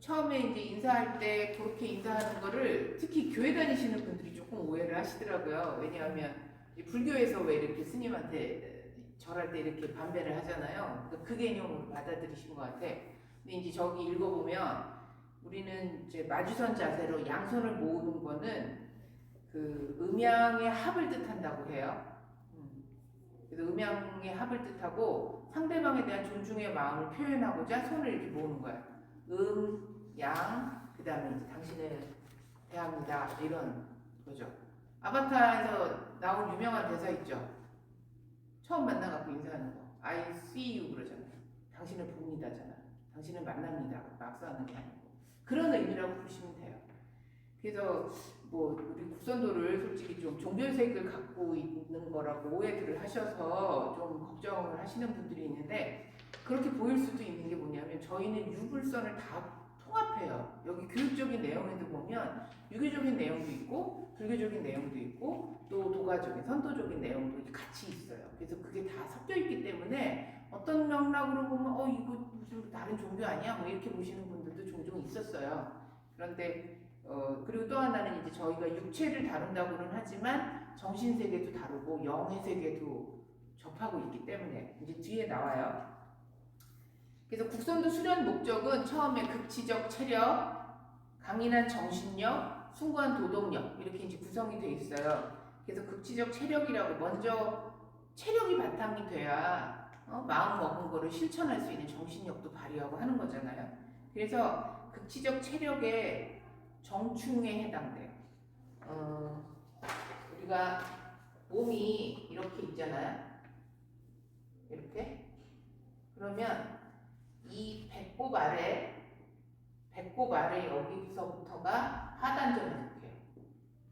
처음에 이제 인사할 때 그렇게 인사하는 거를 특히 교회 다니시는 분들이 조금 오해를 하시더라고요. 왜냐하면 이 불교에서 왜 이렇게 스님한테 절할 때 이렇게 반배를 하잖아요. 그러니까 그 개념으로 받아들이신 것 같아. 근데 이제 저기 읽어보면 우리는 이제 마주선 자세로 양손을 모으는 거는 그 음양의 합을 뜻한다고 해요. 그래서 음양의 합을 뜻하고 상대방에 대한 존중의 마음을 표현하고자 손을 이렇게 모으는 거예요. 양, 그 다음에 이제 당신을 대합니다. 이런 거죠. 아바타에서 나온 유명한 대사 있죠. 처음 만나갖고 인사하는 거. I see you 그러잖아요. 당신을 봅니다잖아. 당신을 만납니다. 막수 하는 게 아니고. 그런 의미라고 보시면 돼요. 그래서 뭐 우리 국선도를 솔직히 좀 종별색을 갖고 있는 거라고 오해들을 하셔서 좀 걱정을 하시는 분들이 있는데 그렇게 보일 수도 있는 게 뭐냐면 저희는 유불선을 다 통합해요. 여기 교육적인 내용에도 보면 유교적인 내용도 있고 불교적인 내용도 있고 또 도가적인 선도적인 내용도 같이 있어요. 그래서 그게 다 섞여 있기 때문에 어떤 맥락으로 보면 이거 무슨 다른 종교 아니야? 뭐 이렇게 보시는 분들도 종종 있었어요. 그런데 그리고 또 하나는 이제 저희가 육체를 다룬다고는 하지만 정신세계도 다루고 영의 세계도 접하고 있기 때문에 이제 뒤에 나와요. 그래서 국선도 수련 목적은 처음에 극치적 체력, 강인한 정신력, 숭고한 도덕력 이렇게 이제 구성이 돼 있어요. 그래서 극치적 체력이라고 먼저 체력이 바탕이 돼야 마음 먹은 거를 실천할 수 있는 정신력도 발휘하고 하는 거잖아요. 그래서 극치적 체력의 정충에 해당돼요. 우리가 몸이 이렇게 있잖아요. 이렇게. 그러면 이 배꼽 아래 여기서부터가 하단전에 속해요.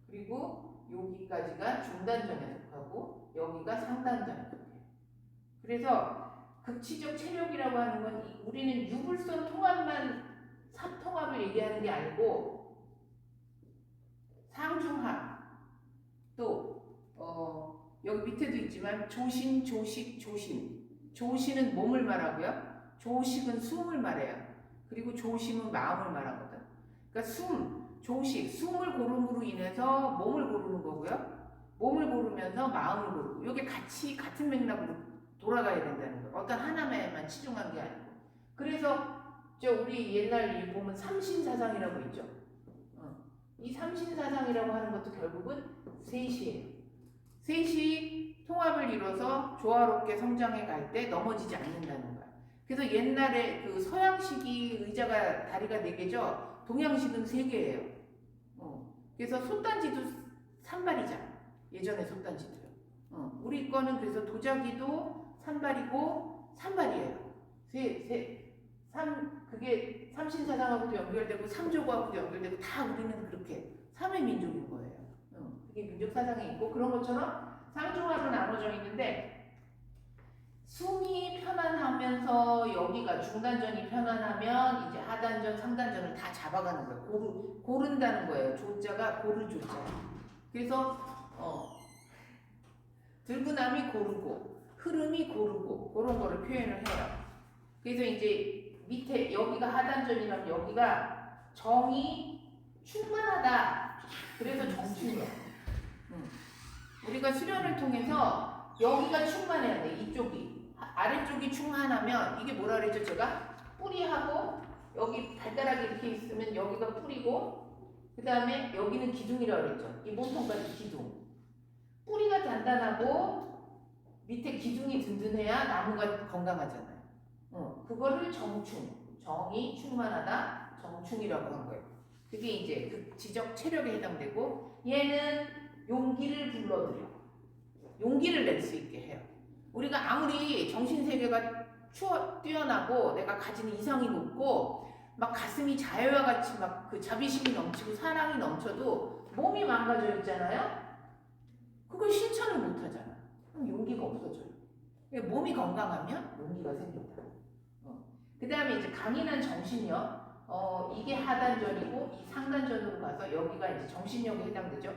그리고 여기까지가 중단전에 속하고 여기가 상단전에 속해요. 그래서 극치적 체력이라고 하는 건 우리는 유불선 통합을 얘기하는 게 아니고 상중하 또 여기 밑에도 있지만 조신, 조식, 조신. 조신은 몸을 말하고요. 조식은 숨을 말해요. 그리고 조심은 마음을 말하거든. 그러니까 조식, 숨을 고름으로 인해서 몸을 고르는 거고요. 몸을 고르면서 마음을 고르고 이게 같은 맥락으로 돌아가야 된다는 거예요. 어떤 하나에만 치중한 게 아니고. 그래서 우리 옛날 보면 삼신사상이라고 있죠. 이 삼신사상이라고 하는 것도 결국은 셋이에요. 셋이 통합을 이뤄서 조화롭게 성장해 갈 때 넘어지지 않는다는 거야. 그래서 옛날에 그 서양식이 의자가 다리가 4개죠. 동양식은 3개예요. 그래서 솥단지도 산발이잖아. 예전에 솥단지도요. 우리 거는 그래서 도자기도 산발이고 산발이에요. 그게 삼신사상하고도 연결되고 삼조과하고도 연결되고 다 우리는 그렇게 삼의 민족인 거예요. 그게 민족 사상이 있고 그런 것처럼 상중하로 나눠져 있는데 숨이 편안하면서 여기가 중단전이 편안하면 이제 하단전, 상단전을 다 잡아가는 거예요. 고른다는 거예요. 조자가 고를 조자. 그래서 들근함이 고르고 흐름이 고르고 그런 거를 표현을 해요. 그래서 이제 밑에 여기가 하단전이라면 여기가 정이 충만하다. 그래서 정충이야. 우리가 수련을 통해서 여기가 충만해야 돼. 이쪽이. 아래쪽이 충만하면 이게 뭐라 그랬죠? 제가 뿌리하고 여기 발가락이 이렇게 있으면 여기가 뿌리고 그 다음에 여기는 기둥이라고 그랬죠. 이 몸통까지 기둥. 뿌리가 단단하고 밑에 기둥이 든든해야 나무가 건강하잖아요. 그거를 정이 충만하다. 정충이라고 한 거예요. 그게 이제 그 지적 체력에 해당되고 얘는 용기를 불러들여. 용기를 낼 수 있게 해요. 우리가 아무리 정신세계가 뛰어나고 내가 가지는 이성이 높고 막 가슴이 자유와 같이 막 그 자비심이 넘치고 사랑이 넘쳐도 몸이 망가져 있잖아요. 그걸 실천을 못 하잖아. 그럼 용기가 없어져요. 몸이 건강하면 용기가 생긴다. 그 다음에 이제 강인한 정신력. 이게 하단전이고 이 상단전으로 가서 여기가 이제 정신력에 해당되죠.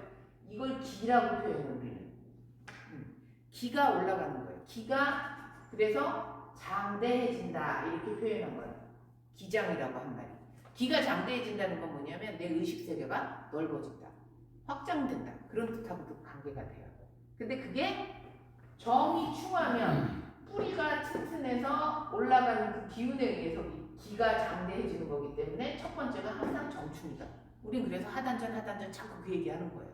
이걸 기라고 표현해요, 우리는. 기가 올라가는 거예요. 기가 그래서 장대해진다 이렇게 표현한 거예요. 기장이라고 한 말이. 기가 장대해진다는 건 뭐냐면 내 의식 세계가 넓어진다, 확장된다, 그런 뜻하고도 관계가 돼요. 근데 그게 정이 충하면 뿌리가 튼튼해서 올라가는 그 기운에 의해서 기가 장대해지는 거기 때문에 첫 번째가 항상 정충이다. 우린 그래서 하단전 자꾸 그 얘기하는 거예요.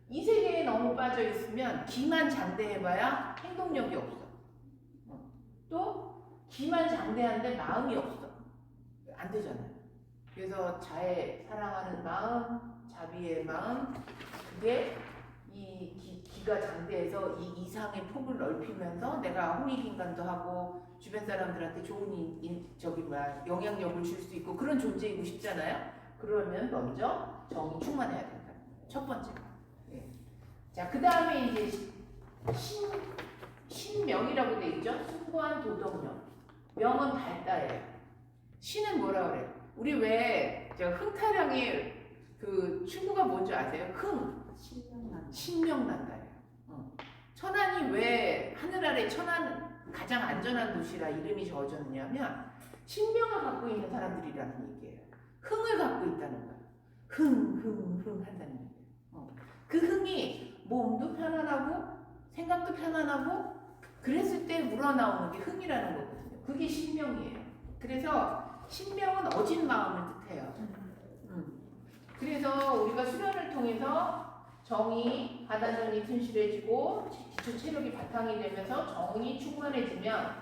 이 세계에 너무 빠져 있으면 기만 장대해봐야 행동력이 없어. 또 기만 장대한데 마음이 없어. 안 되잖아요. 그래서 자애, 사랑하는 마음, 자비의 마음, 그게 이 기가 장대해서 이 이상의 폭을 넓히면서 내가 홍익인간도 하고 주변 사람들한테 좋은 영향력을 줄 수 있고 그런 존재이고 싶잖아요. 그러면 먼저 정이 충만해야 된다. 첫 번째가. 예. 자, 그 다음에 이제 신명이라고 돼 있죠. 숭고한 도덕명. 명은 발다예요. 신은 뭐라 그래요? 우리 왜 흥타령이 그 충구가 뭔지 아세요? 신명난다예요. 천안이 왜 하늘 아래 천안 가장 안전한 도시라 이름이 저어졌냐면 신명을 갖고 있는 사람들이라는 얘기예요. 흥을 갖고 있다는 거예요. 흥 한다는 얘기예요. 그 흥이 몸도 편안하고 생각도 편안하고 그랬을 때 우러나오는 게 흥이라는 거거든요. 그게 신명이에요. 그래서 신명은 어진 마음을 뜻해요. 그래서 우리가 수련을 통해서 정이 하단전이 튼실해지고 기초 체력이 바탕이 되면서 정이 충만해지면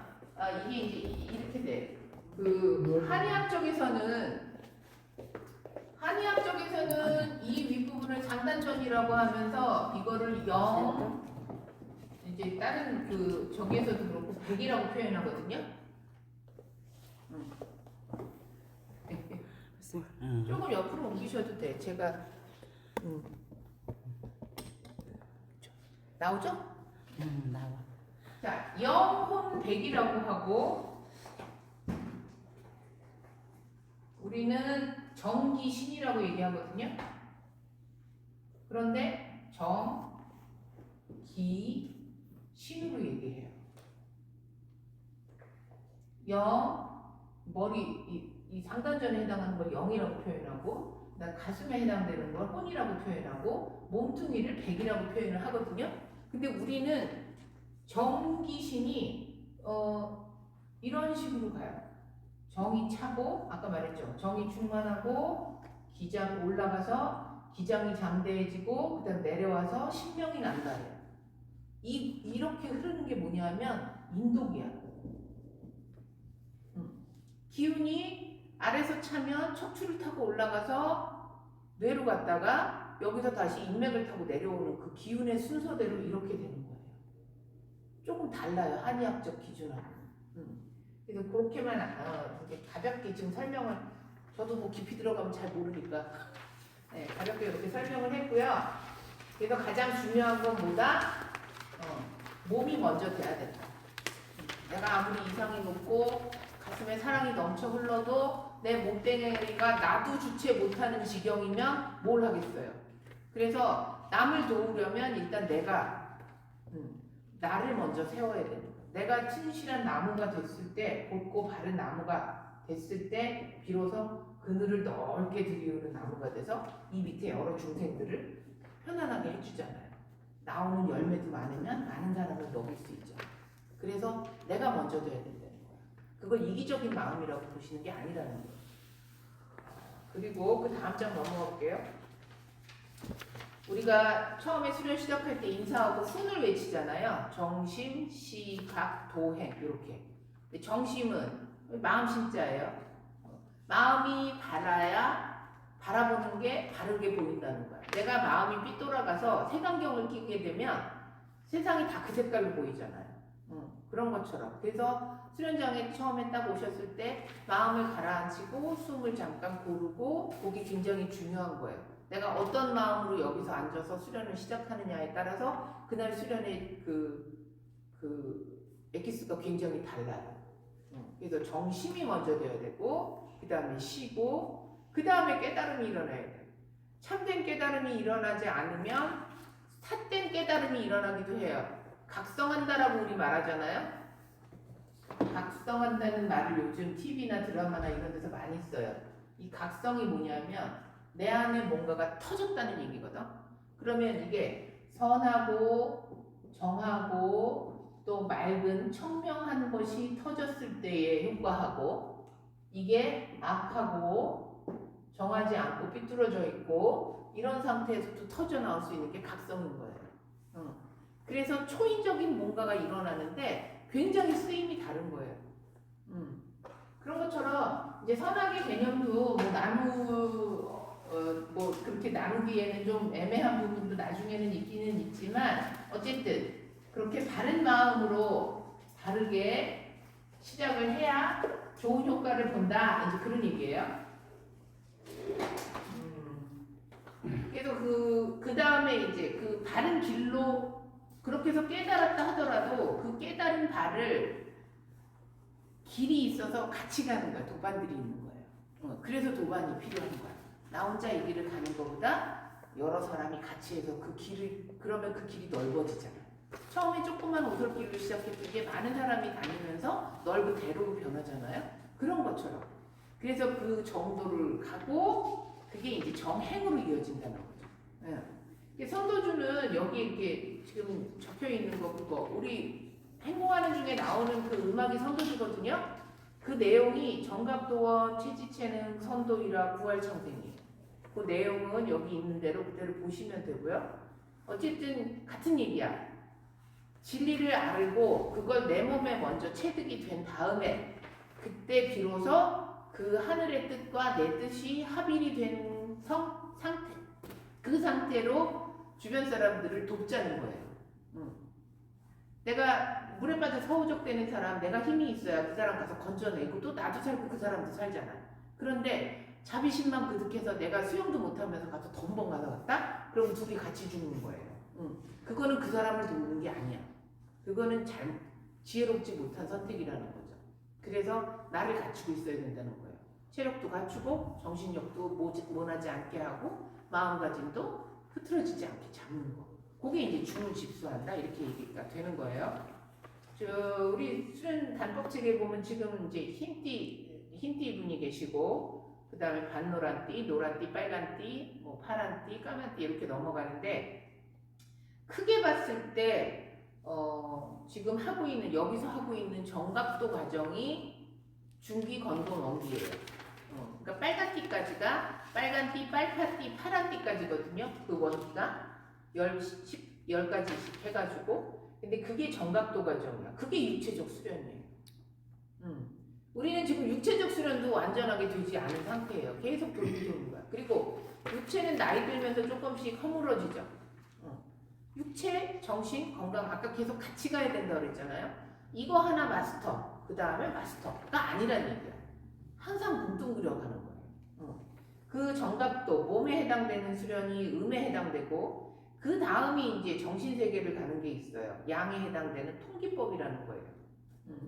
이게 이제 이렇게 돼. 그 한의학 쪽에서는 이 윗부분을 상단전이라고 하면서 이거를 이제 다른 그 저기에서도 그렇고 백이라고 표현하거든요. 조금 옆으로 옮기셔도 돼. 제가 나오죠? 나와. 자, 영혼백이라고 하고 우리는 정기신이라고 얘기하거든요. 그런데 정, 기, 신으로 얘기해요. 영, 머리, 이 상단전에 해당하는 걸 영이라고 표현하고 가슴에 해당되는 걸 혼이라고 표현하고 몸뚱이를 백이라고 표현을 하거든요. 근데 우리는 정기신이 이런 식으로 가요. 정이 차고 아까 말했죠. 정이 충만하고 기장 올라가서 기장이 장대해지고 그다음 내려와서 신명이 난다예요. 이렇게 흐르는 게 뭐냐면 인독이야. 기운이 아래서 차면 척추를 타고 올라가서 뇌로 갔다가 여기서 다시 인맥을 타고 내려오는 그 기운의 순서대로 이렇게 되는 거예요. 조금 달라요. 한의학적 기준하고. 그래서 그렇게만 이렇게 가볍게 지금 설명을 저도 뭐 깊이 들어가면 잘 모르니까 네, 가볍게 이렇게 설명을 했고요. 그래서 가장 중요한 건 뭐다? 몸이 먼저 돼야 된다. 내가 아무리 이상이 높고 가슴에 사랑이 넘쳐 흘러도 내 몸뚱이가 나도 주체 못하는 지경이면 뭘 하겠어요. 그래서 남을 도우려면 일단 내가 나를 먼저 세워야 되는 거예요. 내가 진실한 나무가 됐을 때, 곱고 바른 나무가 됐을 때 비로소 그늘을 넓게 들이우는 나무가 돼서 이 밑에 여러 중생들을 편안하게 해주잖아요. 나오는 열매도 많으면 많은 사람을 먹일 수 있죠. 그래서 내가 먼저 돼야 된다는 거예요. 그걸 이기적인 마음이라고 보시는 게 아니라는 거예요. 그리고 그 다음 장 넘어가 볼게요. 우리가 처음에 수련 시작할 때 인사하고 훈을 외치잖아요. 정심, 시각, 도행 이렇게. 정심은 마음 심자예요. 마음이 바라야 바라보는 게 바르게 보인다는 거야. 내가 마음이 삐뚤어가서 색안경을 끼게 되면 세상이 다 그 색깔로 보이잖아요. 그런 것처럼. 그래서 수련장에 처음에 딱 오셨을 때 마음을 가라앉히고 숨을 잠깐 고르고 그게 굉장히 중요한 거예요. 내가 어떤 마음으로 여기서 앉아서 수련을 시작하느냐에 따라서 그날 수련의 그 엑기스가 굉장히 달라요. 그래서 정심이 먼저 되어야 되고 그 다음에 쉬고 그 다음에 깨달음이 일어나야 돼요. 참된 깨달음이 일어나지 않으면 삿된 깨달음이 일어나기도 해요. 각성한다라고 우리 말하잖아요. 각성한다는 말을 요즘 TV나 드라마나 이런 데서 많이 써요. 이 각성이 뭐냐면 내 안에 뭔가가 터졌다는 얘기거든. 그러면 이게 선하고 정하고 또 맑은 청명한 것이 터졌을 때의 효과하고, 이게 악하고 정하지 않고 삐뚤어져 있고 이런 상태에서 또 터져 나올 수 있는 게 각성인 거예요. 그래서 초인적인 뭔가가 일어나는데 굉장히 쓰임이 다른 거예요. 그런 것처럼 이제 선악의 개념도 뭐 뭐 그렇게 나누기에는 좀 애매한 부분도 나중에는 있기는 있지만, 어쨌든 그렇게 바른 마음으로 바르게 시작을 해야 좋은 효과를 본다, 이제 그런 얘기예요. 그래서 그 다음에 이제 그 바른 길로 그렇게 해서 깨달았다 하더라도 그 깨달은 바를 길이 있어서 같이 가는 거야. 도반들이 있는 거예요. 그래서 도반이 필요한 거야. 나 혼자 이 길을 가는 것보다 여러 사람이 같이 해서 그 길을, 그러면 그 길이 넓어지잖아. 처음에 조그만 오솔길로 시작했던 게 많은 사람이 다니면서 넓은 대로로 변하잖아요. 그런 것처럼. 그래서 그 정도를 가고 그게 이제 정행으로 이어진다는 거죠. 예. 선도주는 여기 이렇게 지금 적혀 있는 거 그거 우리 행복하는 중에 나오는 그 음악이 선도주거든요. 그 내용이 정갑도원, 체지체능, 선도이라, 부활청생이에요. 그 내용은 여기 있는 대로 그대로 보시면 되고요. 어쨌든 같은 얘기야. 진리를 알고 그걸 내 몸에 먼저 체득이 된 다음에 그때 비로소 그 하늘의 뜻과 내 뜻이 합일이 된 상태, 그 상태로 주변 사람들을 돕자는 거예요. 내가 물에 빠져 서우적대는 사람, 내가 힘이 있어야 그 사람 가서 건져내고 또 나도 살고 그 사람도 살잖아. 그런데 자비심만 그득해서 내가 수영도 못하면서 가서 덤벙 가져갔다? 그럼 둘이 같이 죽는 거예요. 그거는 그 사람을 돕는 게 아니야. 그거는 지혜롭지 못한 선택이라는 거죠. 그래서 나를 갖추고 있어야 된다는 거예요. 체력도 갖추고 정신력도 모나지 않게 하고 마음가짐도 흐트러지지 않게 잡는 거. 그게 이제 중을 집수한다, 이렇게 얘기가 되는 거예요. 우리 수련 단법책에 보면 지금 이제 흰띠 분이 계시고, 그 다음에 반노란띠, 노란띠, 빨간띠, 뭐 파란띠, 까만띠 이렇게 넘어가는데, 크게 봤을 때 지금 여기서 하고 있는 정각도 과정이 중기, 건동, 원기예요. 그러니까 빨간띠까지가 빨간띠, 빨파띠, 파란띠까지거든요. 그 원기가 10가지씩 해가지고. 근데 그게 정각도 과정이야. 그게 육체적 수련이에요. 우리는 지금 육체적 수련도 완전하게 되지 않은 상태예요. 계속 돌리는 거야. 그리고 육체는 나이 들면서 조금씩 허물어지죠. 육체, 정신, 건강, 아까 계속 같이 가야 된다고 그랬잖아요. 이거 하나 마스터, 그 다음에 마스터가 아니라는 얘기야. 항상 뭉뚱그려 가는 거예요. 그 정각도, 몸에 해당되는 수련이 음에 해당되고, 그 다음이 이제 정신세계를 가는 게 있어요. 양에 해당되는 통기법이라는 거예요.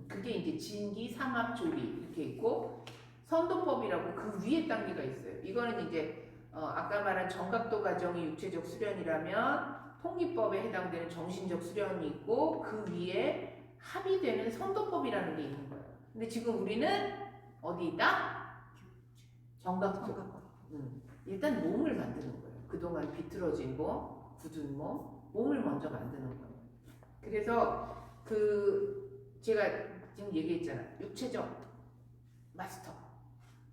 그게 이제 진기, 삼합, 조리 이렇게 있고, 선도법이라고 그 위에 단계가 있어요. 이거는 이제 아까 말한 정각도 과정이 육체적 수련이라면 통기법에 해당되는 정신적 수련이 있고, 그 위에 합의되는 선도법이라는 게 있는 거예요. 근데 지금 우리는 어디 있다? 정각도. 일단 몸을 만드는 거예요. 그동안 비틀어진 몸, 굳은 몸을 먼저 만드는 거예요. 그래서 제가 지금 얘기했잖아. 육체적 마스터,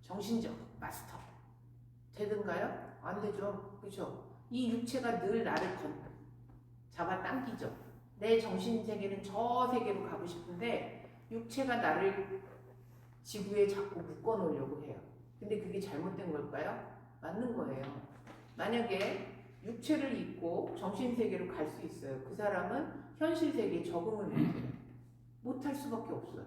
정신적 마스터 되든가요? 안 되죠. 그렇죠? 이 육체가 늘 나를 잡아당기죠. 내 정신 세계는 저 세계로 가고 싶은데 육체가 나를 지구에 자꾸 묶어 놓으려고 해요. 근데 그게 잘못된 걸까요? 맞는 거예요. 만약에 육체를 잊고 정신 세계로 갈 수 있어요. 그 사람은 현실 세계에 적응을 못해요. 못할 수밖에 없어요.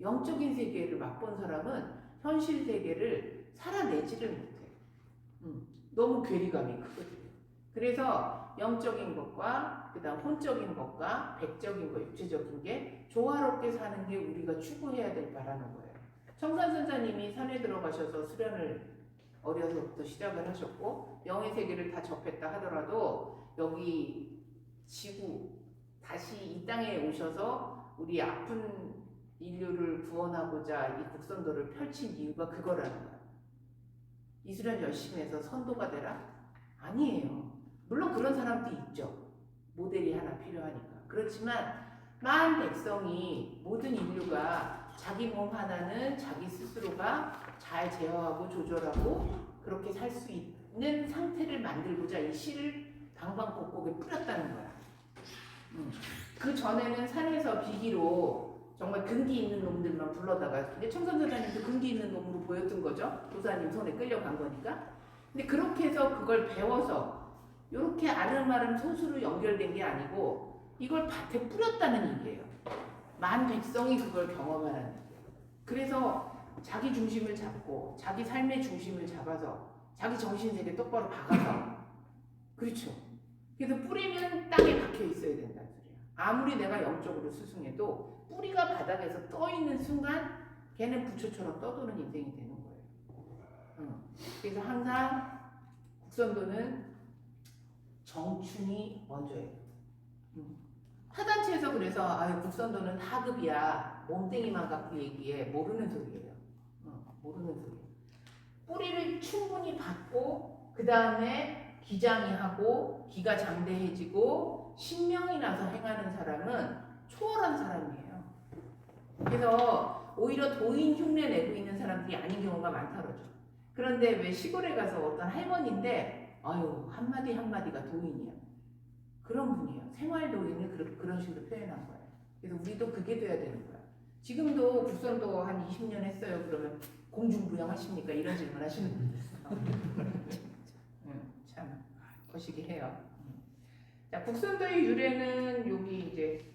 영적인 세계를 맛본 사람은 현실 세계를 살아내지를 못해요. 너무 괴리감이 크거든요. 그래서 영적인 것과 그 다음 혼적인 것과 백적인 것, 육체적인 게 조화롭게 사는 게 우리가 추구해야 될 바라는 거예요. 청산 선사님이 산에 들어가셔서 수련을 어려서부터 시작을 하셨고, 영의 세계를 다 접했다 하더라도 여기 지구 다시 이 땅에 오셔서 우리 아픈 인류를 구원하고자 이 국선도를 펼친 이유가 그거라는 거예요. 이수련 열심히 해서 선도가 되라? 아니에요. 물론 그런 사람도 있죠. 모델이 하나 필요하니까. 그렇지만 만 백성이 모든 인류가 자기 몸 하나는 자기 스스로가 잘 제어하고 조절하고 그렇게 살 수 있는 상태를 만들고자 이 씨를 방방곡곡에 뿌렸다는 거야. 그 전에는 산에서 비기로 정말 근기 있는 놈들만 불러다가 근데 청선사장님도 근기 있는 놈으로 보였던 거죠. 도사님 손에 끌려간 거니까. 근데 그렇게 해서 그걸 배워서 이렇게 아름아름 소수로 연결된 게 아니고 이걸 밭에 뿌렸다는 얘기예요. 만 백성이 그걸 경험하라는 얘기예요. 그래서 자기 중심을 잡고 자기 삶의 중심을 잡아서 자기 정신세계 똑바로 박아서 그렇죠. 그래서 뿌리는 땅에 박혀 있어야 된다는 소리야. 아무리 내가 영적으로 스승해도 뿌리가 바닥에서 떠 있는 순간 걔는 부초처럼 떠도는 인생이 되는 거예요. 그래서 항상 국선도는 정춘이 먼저예요. 타단체에서 그래서 아유 국선도는 하급이야 몸뚱이만 갖고 얘기해 모르는 소리예요. 모르는 소리예요. 뿌리를 충분히 받고 그 다음에 기장이 하고 기가 장대해지고 신명이 나서 행하는 사람은 초월한 사람이에요. 그래서 오히려 도인 흉내 내고 있는 사람들이 아닌 경우가 많다 그러죠. 그런데 왜 시골에 가서 어떤 할머니인데 아유 한마디 한마디가 도인이야. 그런 분이에요. 생활 도인을 그런 식으로 표현한 거예요. 그래서 우리도 그게 돼야 되는 거야. 지금도 국선도 한 20년 했어요. 그러면 공중부양하십니까? 이런 질문 하시는 분들 있어요. 참 거시기해요. 자, 국선도의 유래는 여기 이제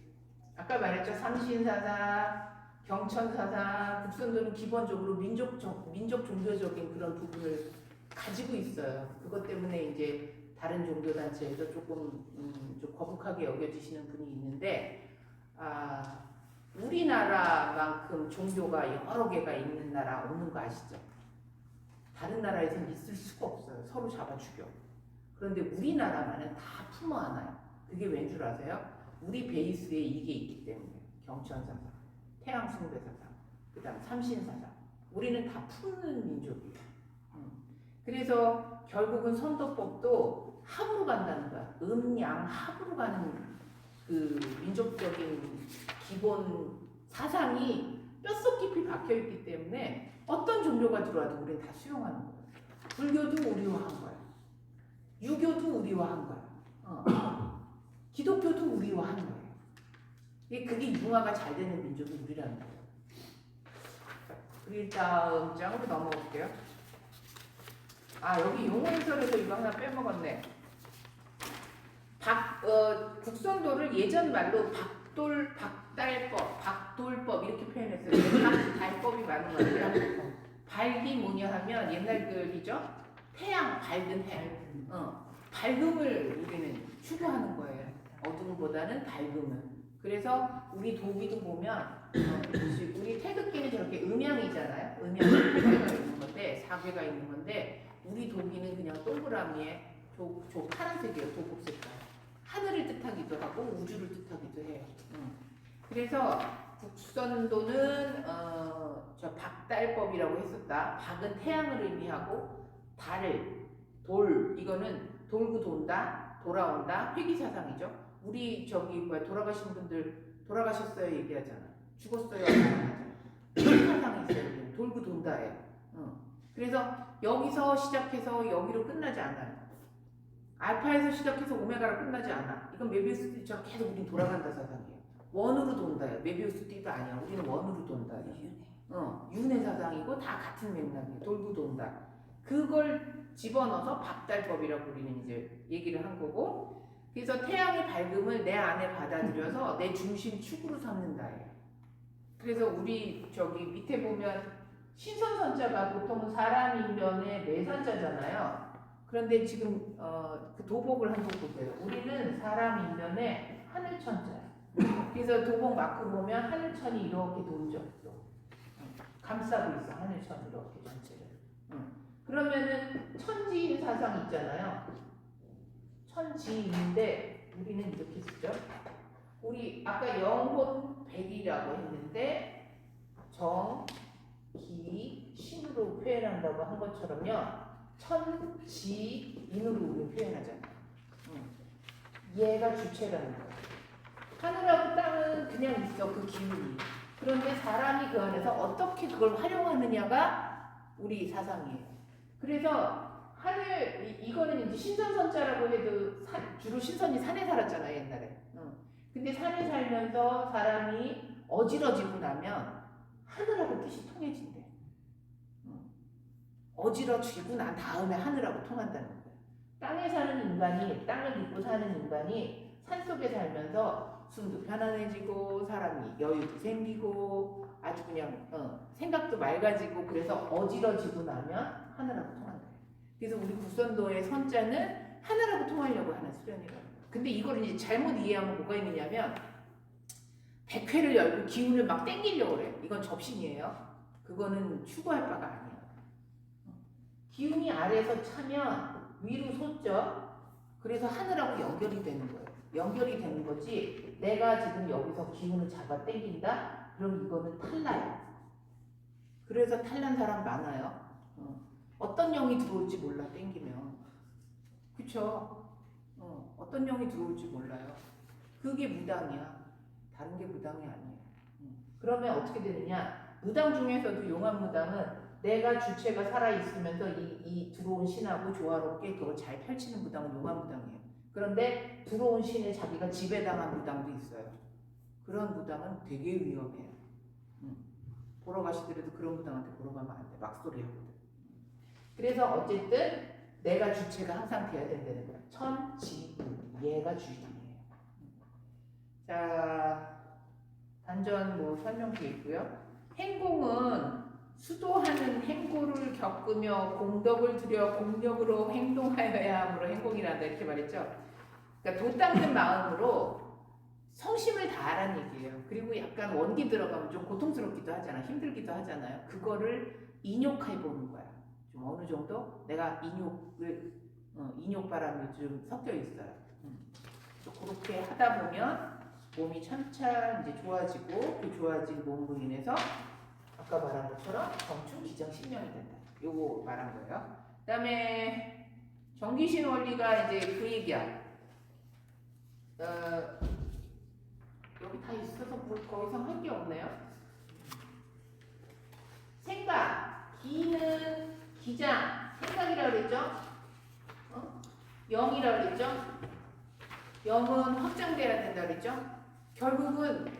아까 말했죠. 삼신사사, 경천사사, 국선도는 기본적으로 민족 종교적인 그런 부분을 가지고 있어요. 그것 때문에 이제 다른 종교 단체에서 조금 좀 거북하게 여겨지시는 분이 있는데 우리나라만큼 종교가 여러 개가 있는 나라 없는 거 아시죠? 다른 나라에서는 있을 수가 없어요. 서로 잡아 죽여. 그런데 우리나라만은 다 품어 안아요. 그게 왠 줄 아세요? 우리 베이스에 이게 있기 때문에 경천사상, 태양숭배사상, 그 다음 삼신사상 우리는 다 품는 민족이에요. 그래서 결국은 선도법도 합으로 간다는 거야. 양, 합으로 가는 그 민족적인 기본 사상이 뼛속 깊이 박혀있기 때문에 어떤 종교가 들어와도 우리는 다 수용하는 거예요. 불교도 우리화한 거야. 유교도 우리화한 거야. 기독교도 우리화한 거예요. 그게 융화가 잘 되는 민족이 우리라는 거예요. 그리고 다음 장으로 넘어가 볼게요. 여기 용어 해설에서 이거 하나 빼먹었네. 국선도를 예전 말로 박돌법 이렇게 표현했어요. 박달법이 맞는 것 같아요. 밝이 뭐냐 하면 옛날 글이죠. 태양 밝은 해. 밝음을 우리는 추구하는 거예요. 어둠보다는 밝음을. 그래서 우리 도기도 보면 우리 태극기는 저렇게 음양이잖아요. 음양은 8개가 있는 건데 4개가 있는 건데 우리 도기는 그냥 동그라미에 파란색이에요. 도복 색깔. 하늘을 뜻하기도 하고 우주를 뜻하기도 해요. 그래서 국선도는 저 박달법이라고 했었다. 박은 태양을 의미하고 돌 이거는 돌고 돈다, 돌아온다, 회귀사상이죠. 우리 돌아가신 분들 돌아가셨어요 얘기하잖아. 죽었어요 회귀사상이 있어요. 돌고 돈다예요. 그래서 여기서 시작해서 여기로 끝나지 않아요. 알파에서 시작해서 오메가로 끝나지 않아. 이건 메비우스 띠처럼 계속 우린 돌아간다 사상이에요. 원으로 돈다예요. 메비우스 띠도 아니야. 우리는 원으로 돈다. 윤회 사상이고 다 같은 맥락이에요. 돌고 돈다. 그걸 집어넣어서 박달법이라고 우리는 이제 얘기를 한 거고, 그래서 태양의 밝음을 내 안에 받아들여서 내 중심 축으로 삼는다예요. 그래서 우리 밑에 보면 신선선자가 보통은 사람 인면의 매선자잖아요. 그런데 지금 그 도복을 한번 보세요. 우리는 사람 인면의 하늘천자예요. 그래서 도복 마크 보면 하늘천이 이렇게 돈죠. 감싸고 있어. 하늘천 이렇게 전체를. 그러면은 천지인 사상 있잖아요. 천지인데 우리는 이렇게 쓰죠. 우리 아까 영혼 백이라고 했는데 정, 기, 신으로 표현한다고 한 것처럼요. 천지인으로 우리 표현하잖아. 얘가 주체라는 거야. 하늘하고 땅은 그냥 있어, 그 기운이. 그런데 사람이 그 안에서 어떻게 그걸 활용하느냐가 우리 사상이에요. 그래서 하늘, 이거는 이제 신선선자라고 해도 주로 신선이 산에 살았잖아요, 옛날에. 근데 산에 살면서 사람이 어지러지고 나면 하늘하고 뜻이 통해진대. 어지러지고 난 다음에 하늘하고 통한다는 거예요. 땅에 사는 인간이, 땅을 믿고 사는 인간이 산속에 살면서 숨도 편안해지고 사람이 여유도 생기고 아주 그냥 생각도 맑아지고 그래서 어지러지고 나면 하늘하고 통한다. 그래서 우리 국선도의 선자는 하늘하고 통하려고 하는 수련이라는 거예요. 근데 이걸 이제 잘못 이해하면 뭐가 있느냐면 백회를 열고 기운을 막 땡기려고 그래. 이건 접신이에요. 그거는 추구할 바가 아니에요. 기운이 아래에서 차면 위로 솟죠. 그래서 하늘하고 연결이 되는 거예요. 연결이 되는 거지 내가 지금 여기서 기운을 잡아 당긴다? 그럼 이거는 탈라요. 그래서 탈난 사람 많아요. 어떤 영이 들어올지 몰라 당기면. 그쵸? 어떤 영이 들어올지 몰라요. 그게 무당이야. 다른 게 무당이 아니에요. 그러면 어떻게 되느냐? 무당 중에서도 용암무당은 내가 주체가 살아있으면서 이 들어온 신하고 조화롭게 그걸 잘 펼치는 무당은 용암무당이에요. 그런데 들어온 신에 자기가 지배당한 무당도 있어요. 그런 무당은 되게 위험해요. 보러 가시더라도 그런 무당한테 보러 가면 안 돼. 막소리 하거든. 그래서 어쨌든 내가 주체가 항상 돼야 된다는 거야. 천지 얘가 주인이에요. 자, 단전 뭐 설명되어 있고요. 행공은 수도하는 행고를 겪으며 공덕을 들여 공력으로 행동하여야 함으로 행공이란다 이렇게 말했죠. 그러니까 도 닦는 마음으로 성심을 다하라는 얘기예요. 그리고 약간 원기 들어가면 좀 고통스럽기도 하잖아. 힘들기도 하잖아요. 그거를 인욕해 보는 거야. 좀 어느 정도 내가 인욕 바람이 좀 섞여 있어요. 그렇게 하다 보면 몸이 점차 이제 좋아지고 그 좋아진 몸으로 인해서 아까 말한 것처럼 정충 기정 신명이 된다. 요거 말한 거예요. 그다음에 정기신 원리가 이제 그 얘기야. 여기 다 있어서 뭐 더 이상 할 게 없네요. 생각, 기는 기장, 생각이라고 그랬죠? 영이라고 그랬죠? 영은 확장돼야 된다 그랬죠? 결국은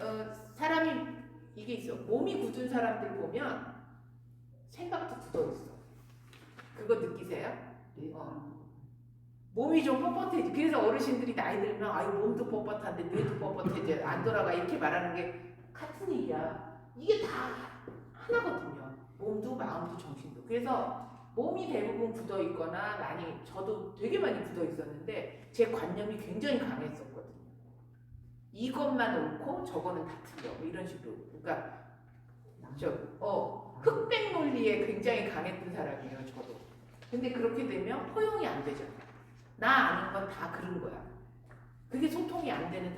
사람이 이게 있어. 몸이 굳은 사람들 보면 생각도 굳어 있어. 그거 느끼세요? 몸이 좀 뻣뻣해지. 그래서 어르신들이 나이 들면 아유 몸도 뻣뻣한데 뇌도 뻣뻣해져 안 돌아가 이렇게 말하는 게 같은 얘기야. 이게 다 하나거든요. 몸도 마음도 정신도. 그래서 몸이 대부분 굳어 있거나 저도 되게 많이 굳어 있었는데 제 관념이 굉장히 강했었거든요. 이것만 옳고 저거는 다 틀려. 뭐 이런 식으로. 그러니까 흑백 논리에 굉장히 강했던 사람이에요. 저도. 근데 그렇게 되면 포용이 안 되잖아. 나 아닌 건 다 그런 거야. 그게 소통이 안 되는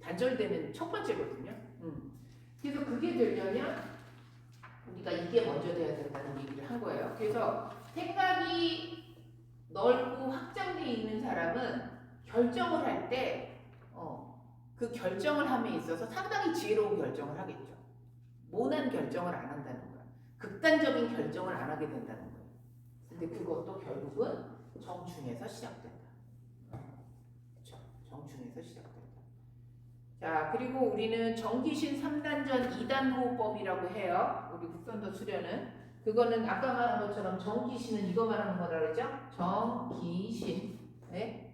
단절되는 첫 번째거든요. 그래서 그게 되려면 우리가 이게 먼저 돼야 된다는 얘기를 한 거예요. 그래서 생각이 넓고 확장되어 있는 사람은 결정을 할 때 그 결정을 함에 있어서 상당히 지혜로운 결정을 하겠죠. 모난 결정을 안 한다는 거야. 극단적인 결정을 안 하게 된다는 거야. 근데 그것도 결국은 정충에서 시작된다. 그렇죠? 정충에서 시작된다. 자, 그리고 우리는 정기신 3단전 2단 호흡법이라고 해요. 우리 국선도 수련은. 그거는 아까 말한 것처럼 정기신은 이거 말하는 거라 그랬죠? 정기신. 네?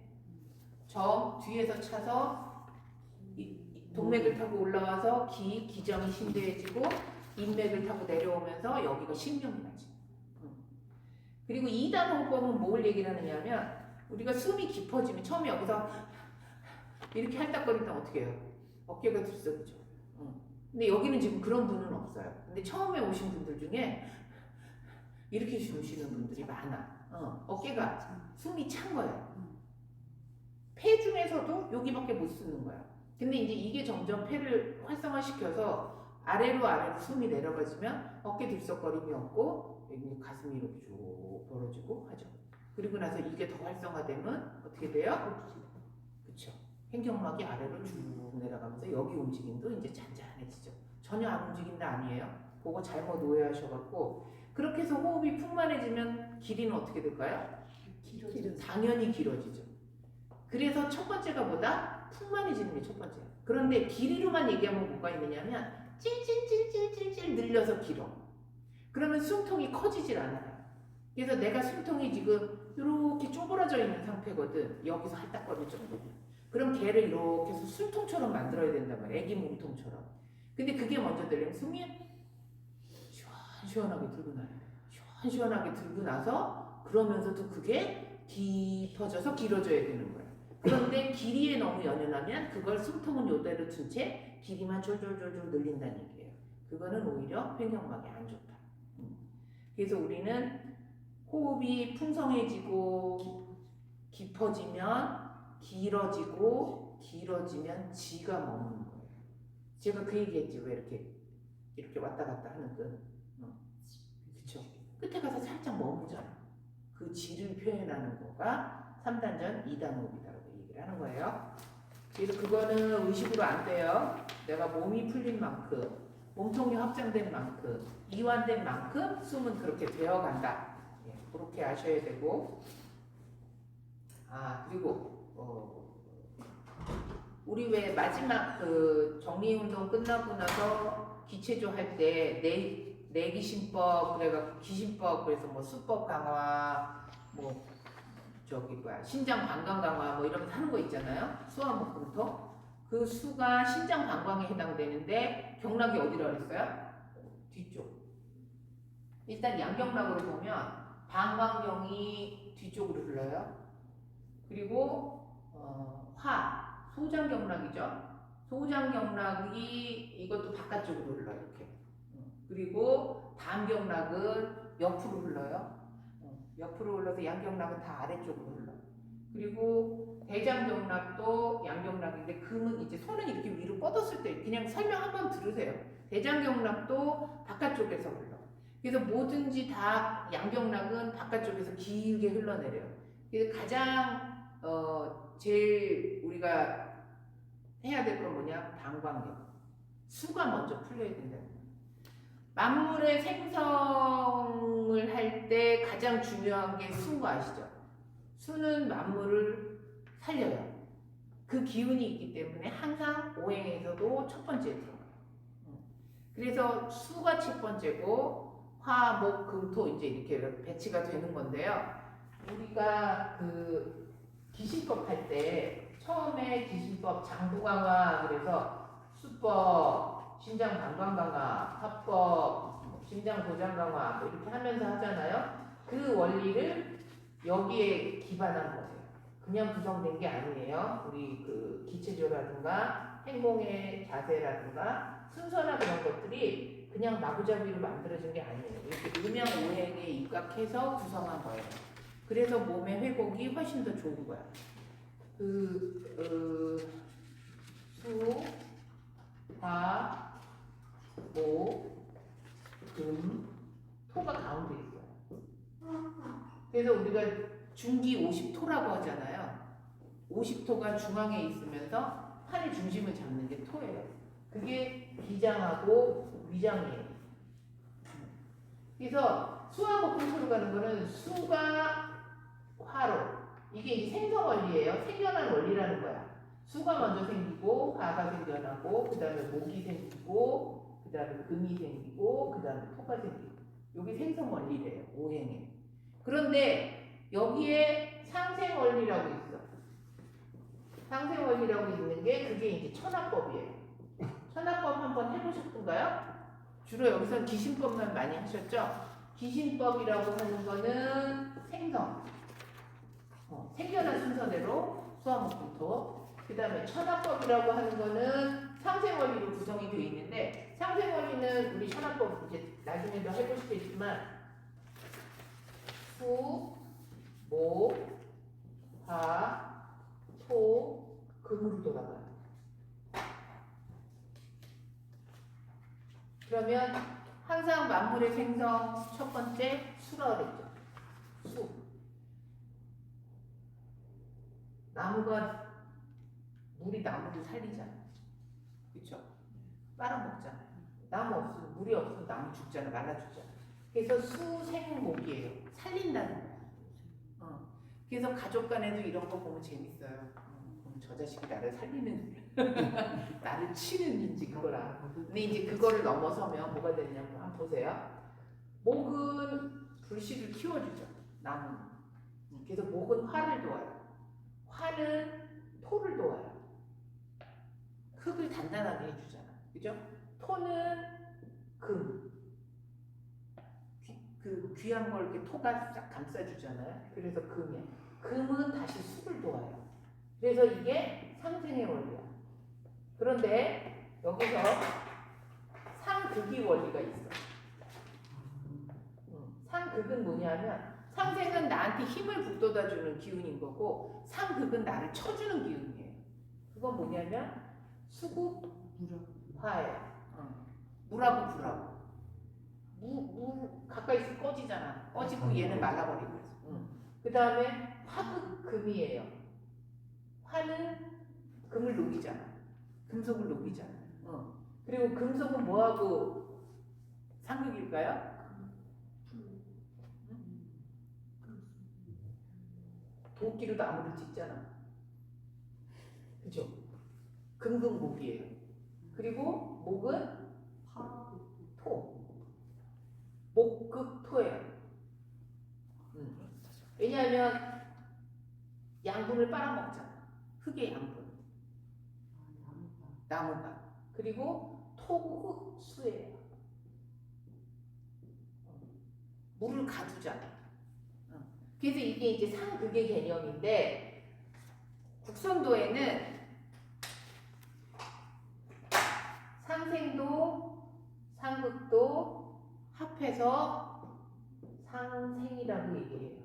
정 뒤에서 차서 동맥을 타고 올라와서 기정이 신대해지고 인맥을 타고 내려오면서 여기가 신명이 나지. 그리고 2단 호흡법은 뭘 얘기를 하느냐면 우리가 숨이 깊어지면 처음에 여기서 이렇게 할딱거리면 어떻게 해요? 어깨가 들썩이죠. 근데 여기는 지금 그런 분은 없어요. 근데 처음에 오신 분들 중에 이렇게 주무시는 분들이 많아. 어깨가 숨이 찬 거예요. 폐 중에서도 여기밖에 못 쓰는 거야. 근데 이제 이게 점점 폐를 활성화시켜서 아래로 숨이 내려가지면 어깨 들썩거림이 없고 여기 가슴이 이렇게 쭉 벌어지고 하죠. 그리고 나서 이게 더 활성화되면 어떻게 돼요? 그쵸. 횡격막이 아래로 쭉 내려가면서 여기 움직임도 이제 잔잔해지죠. 전혀 안 움직인다 아니에요. 그거 잘못 오해하셔갖고 그렇게 해서 호흡이 풍만해지면 길이는 어떻게 될까요? 당연히 길어지죠. 그래서 첫 번째가 뭐다? 풍만해지는 게 첫 번째야. 그런데 길이로만 얘기하면 뭐가 있느냐면 찔찔찔찔찔찔 늘려서 길어. 그러면 숨통이 커지질 않아요. 그래서 내가 숨통이 지금 이렇게 쪼그라져 있는 상태거든. 여기서 할딱거릴 정도면. 그럼 걔를 이렇게 해서 숨통처럼 만들어야 된단 말이야. 애기 몸통처럼. 근데 그게 먼저 되려면 숨이 시원시원하게 들고 나요. 시원시원하게 들고 나서 그러면서도 그게 깊어져서 길어져야 되는 거예요. 그런데 길이에 너무 연연하면 그걸 숨통은 요대로 둔 채 길이만 쫄쫄쫄쫄 늘린다는 얘기예요. 그거는 오히려 횡격막이 안 좋다. 그래서 우리는 호흡이 풍성해지고 깊어지면 길어지고 길어지면 지가 머무는 거예요. 제가 그 얘기했지. 왜 이렇게 왔다 갔다 하는 그 그쵸? 끝에 가서 살짝 머무잖아. 그 지를 표현하는 거가 3단전 2단 호흡이라고 얘기를 하는 거예요. 그래서 그거는 의식으로 안 돼요. 내가 몸이 풀린 만큼 몸통이 확장된 만큼 이완된 만큼 숨은 그렇게 되어간다. 예, 그렇게 아셔야 되고 그리고 우리 왜 마지막 그 정리운동 끝나고 나서 기체조 할 때 내기신법 그래가 기신법 그래서 뭐 수법 강화 뭐 신장 방광 강화 뭐 이런 거 하는 거 있잖아요. 수화목금토 그 수가 신장 방광에 해당되는데 경락이 어디라 그랬어요? 뒤쪽. 일단 양경락으로 보면 방광경이 뒤쪽으로 흘러요. 그리고 소장경락이죠. 소장경락이 이것도 바깥쪽으로 흘러요. 이렇게. 그리고 담경락은 옆으로 흘러요. 옆으로 흘러서 양경락은 다 아래쪽으로 흘러. 그리고 대장경락도 양경락인데 금은 이제 손은 이렇게 위로 뻗었을 때 그냥 설명 한번 들으세요. 대장경락도 바깥쪽에서 흘러. 그래서 뭐든지 다 양경락은 바깥쪽에서 길게 흘러내려요. 그래서 가장 제일 우리가 해야 될 건 뭐냐? 방광경. 수가 먼저 풀려야 된다. 만물의 생성을 할 때 가장 중요한 게 수인 거 아시죠? 수는 만물을 살려요. 그 기운이 있기 때문에 항상 오행에서도 첫 번째에 들어가요. 그래서 수가 첫 번째고 화, 목, 금, 토 이제 이렇게 배치가 되는 건데요. 우리가 그 기신법 할 때 처음에 기신법 장부 강화 그래서 수법, 신장 방광 강화, 화법, 심장 고장 강화 뭐 이렇게 하면서 하잖아요. 그 원리를 여기에 기반한 거예요. 그냥 구성된 게 아니에요. 우리 그 기체조라든가 행동의 자세라든가 순서나 그런 것들이 그냥 마구잡이로 만들어진 게 아니에요. 이렇게 음양 오행에 입각해서 구성한 거예요. 그래서 몸의 회복이 훨씬 더 좋은 거야. 수, 화, 목, 금, 토가 가운데 있어요. 그래서 우리가 중기 50토라고 하잖아요. 50토가 중앙에 있으면서 판의 중심을 잡는 게 토예요. 그게 기장하고 위장이에요. 그래서 수와 목금토로 가는 거는 수가 화로 이게 이제 생성 원리예요. 생겨난 원리라는 거야. 수가 먼저 생기고 화가 생겨나고 그 다음에 목이 생기고 그 다음에 금이 생기고 그 다음에 토가 생기고 이게 생성 원리래요. 오행에. 그런데 여기에 상생 원리라고 있어. 상생 원리라고 있는 게 그게 이제 천하법이에요. 천하법 한번 해보셨던가요? 주로 여기서 기신법만 많이 하셨죠? 기신법이라고 하는 거는 생성. 생겨난 순서대로 수화목금토. 그 다음에 천하법이라고 하는 거는 상생원리로 구성이 되어 있는데 상생원리는 우리 천하법 이제 나중에도 해볼 수도 있지만 수, 목, 화, 토, 금으로 돌아가요. 그러면 항상 항상 만물의 생성 첫 번째 수라 그랬죠. 수. 나무가 물이 나무를 살리잖아. 그렇죠? 빨아먹잖아요. 나무 없으면 물이 없으면 나무 죽잖아. 말라 죽잖아. 그래서 수생목이에요. 살린다는 거야. 그래서 가족 간에도 이런 거 보면 재밌어요. 그럼 저 자식이 나를 살리는 나를 치는 인지 그걸 알아. 근데 이제 그거를 넘어서면 뭐가 되냐면 한번 보세요. 목은 불씨를 키워주죠. 나무는. 그래서 목은 화를 도와요. 화는 토를 도와요. 흙을 단단하게 해주잖아. 그죠? 토는 금. 그 귀한 걸 이렇게 토가 싹 감싸주잖아요. 그래서 금이야. 금은 다시 수를 도와요. 그래서 이게 상생의 원리야. 그런데 여기서 상극의 원리가 있어. 상극은 뭐냐면 상생은 나한테 힘을 북돋아주는 기운인 거고 상극은 나를 쳐주는 기운이에요. 그건 뭐냐면 수국, 화예요. 물하고 불하고. 물 가까이 있으면 꺼지잖아. 꺼지고 얘는 말라버리고 있어. 그 다음에 화극 금이에요. 화는 금을 녹이잖아. 금속을 녹이잖아. 그리고 금속은 뭐하고 상극일까요? 도끼로 나무를 찢잖아. 그죠? 금극목이에요. 그리고 목은 토. 목극토예요. 왜냐하면 양분을 빨아먹잖아. 흙의 양분. 나무가. 그리고 토극수예요. 물을 가두잖아. 그래서 이게 이제 상극의 개념인데 국선도에는 상생도 상극도 합해서 상생이라고 얘기해요.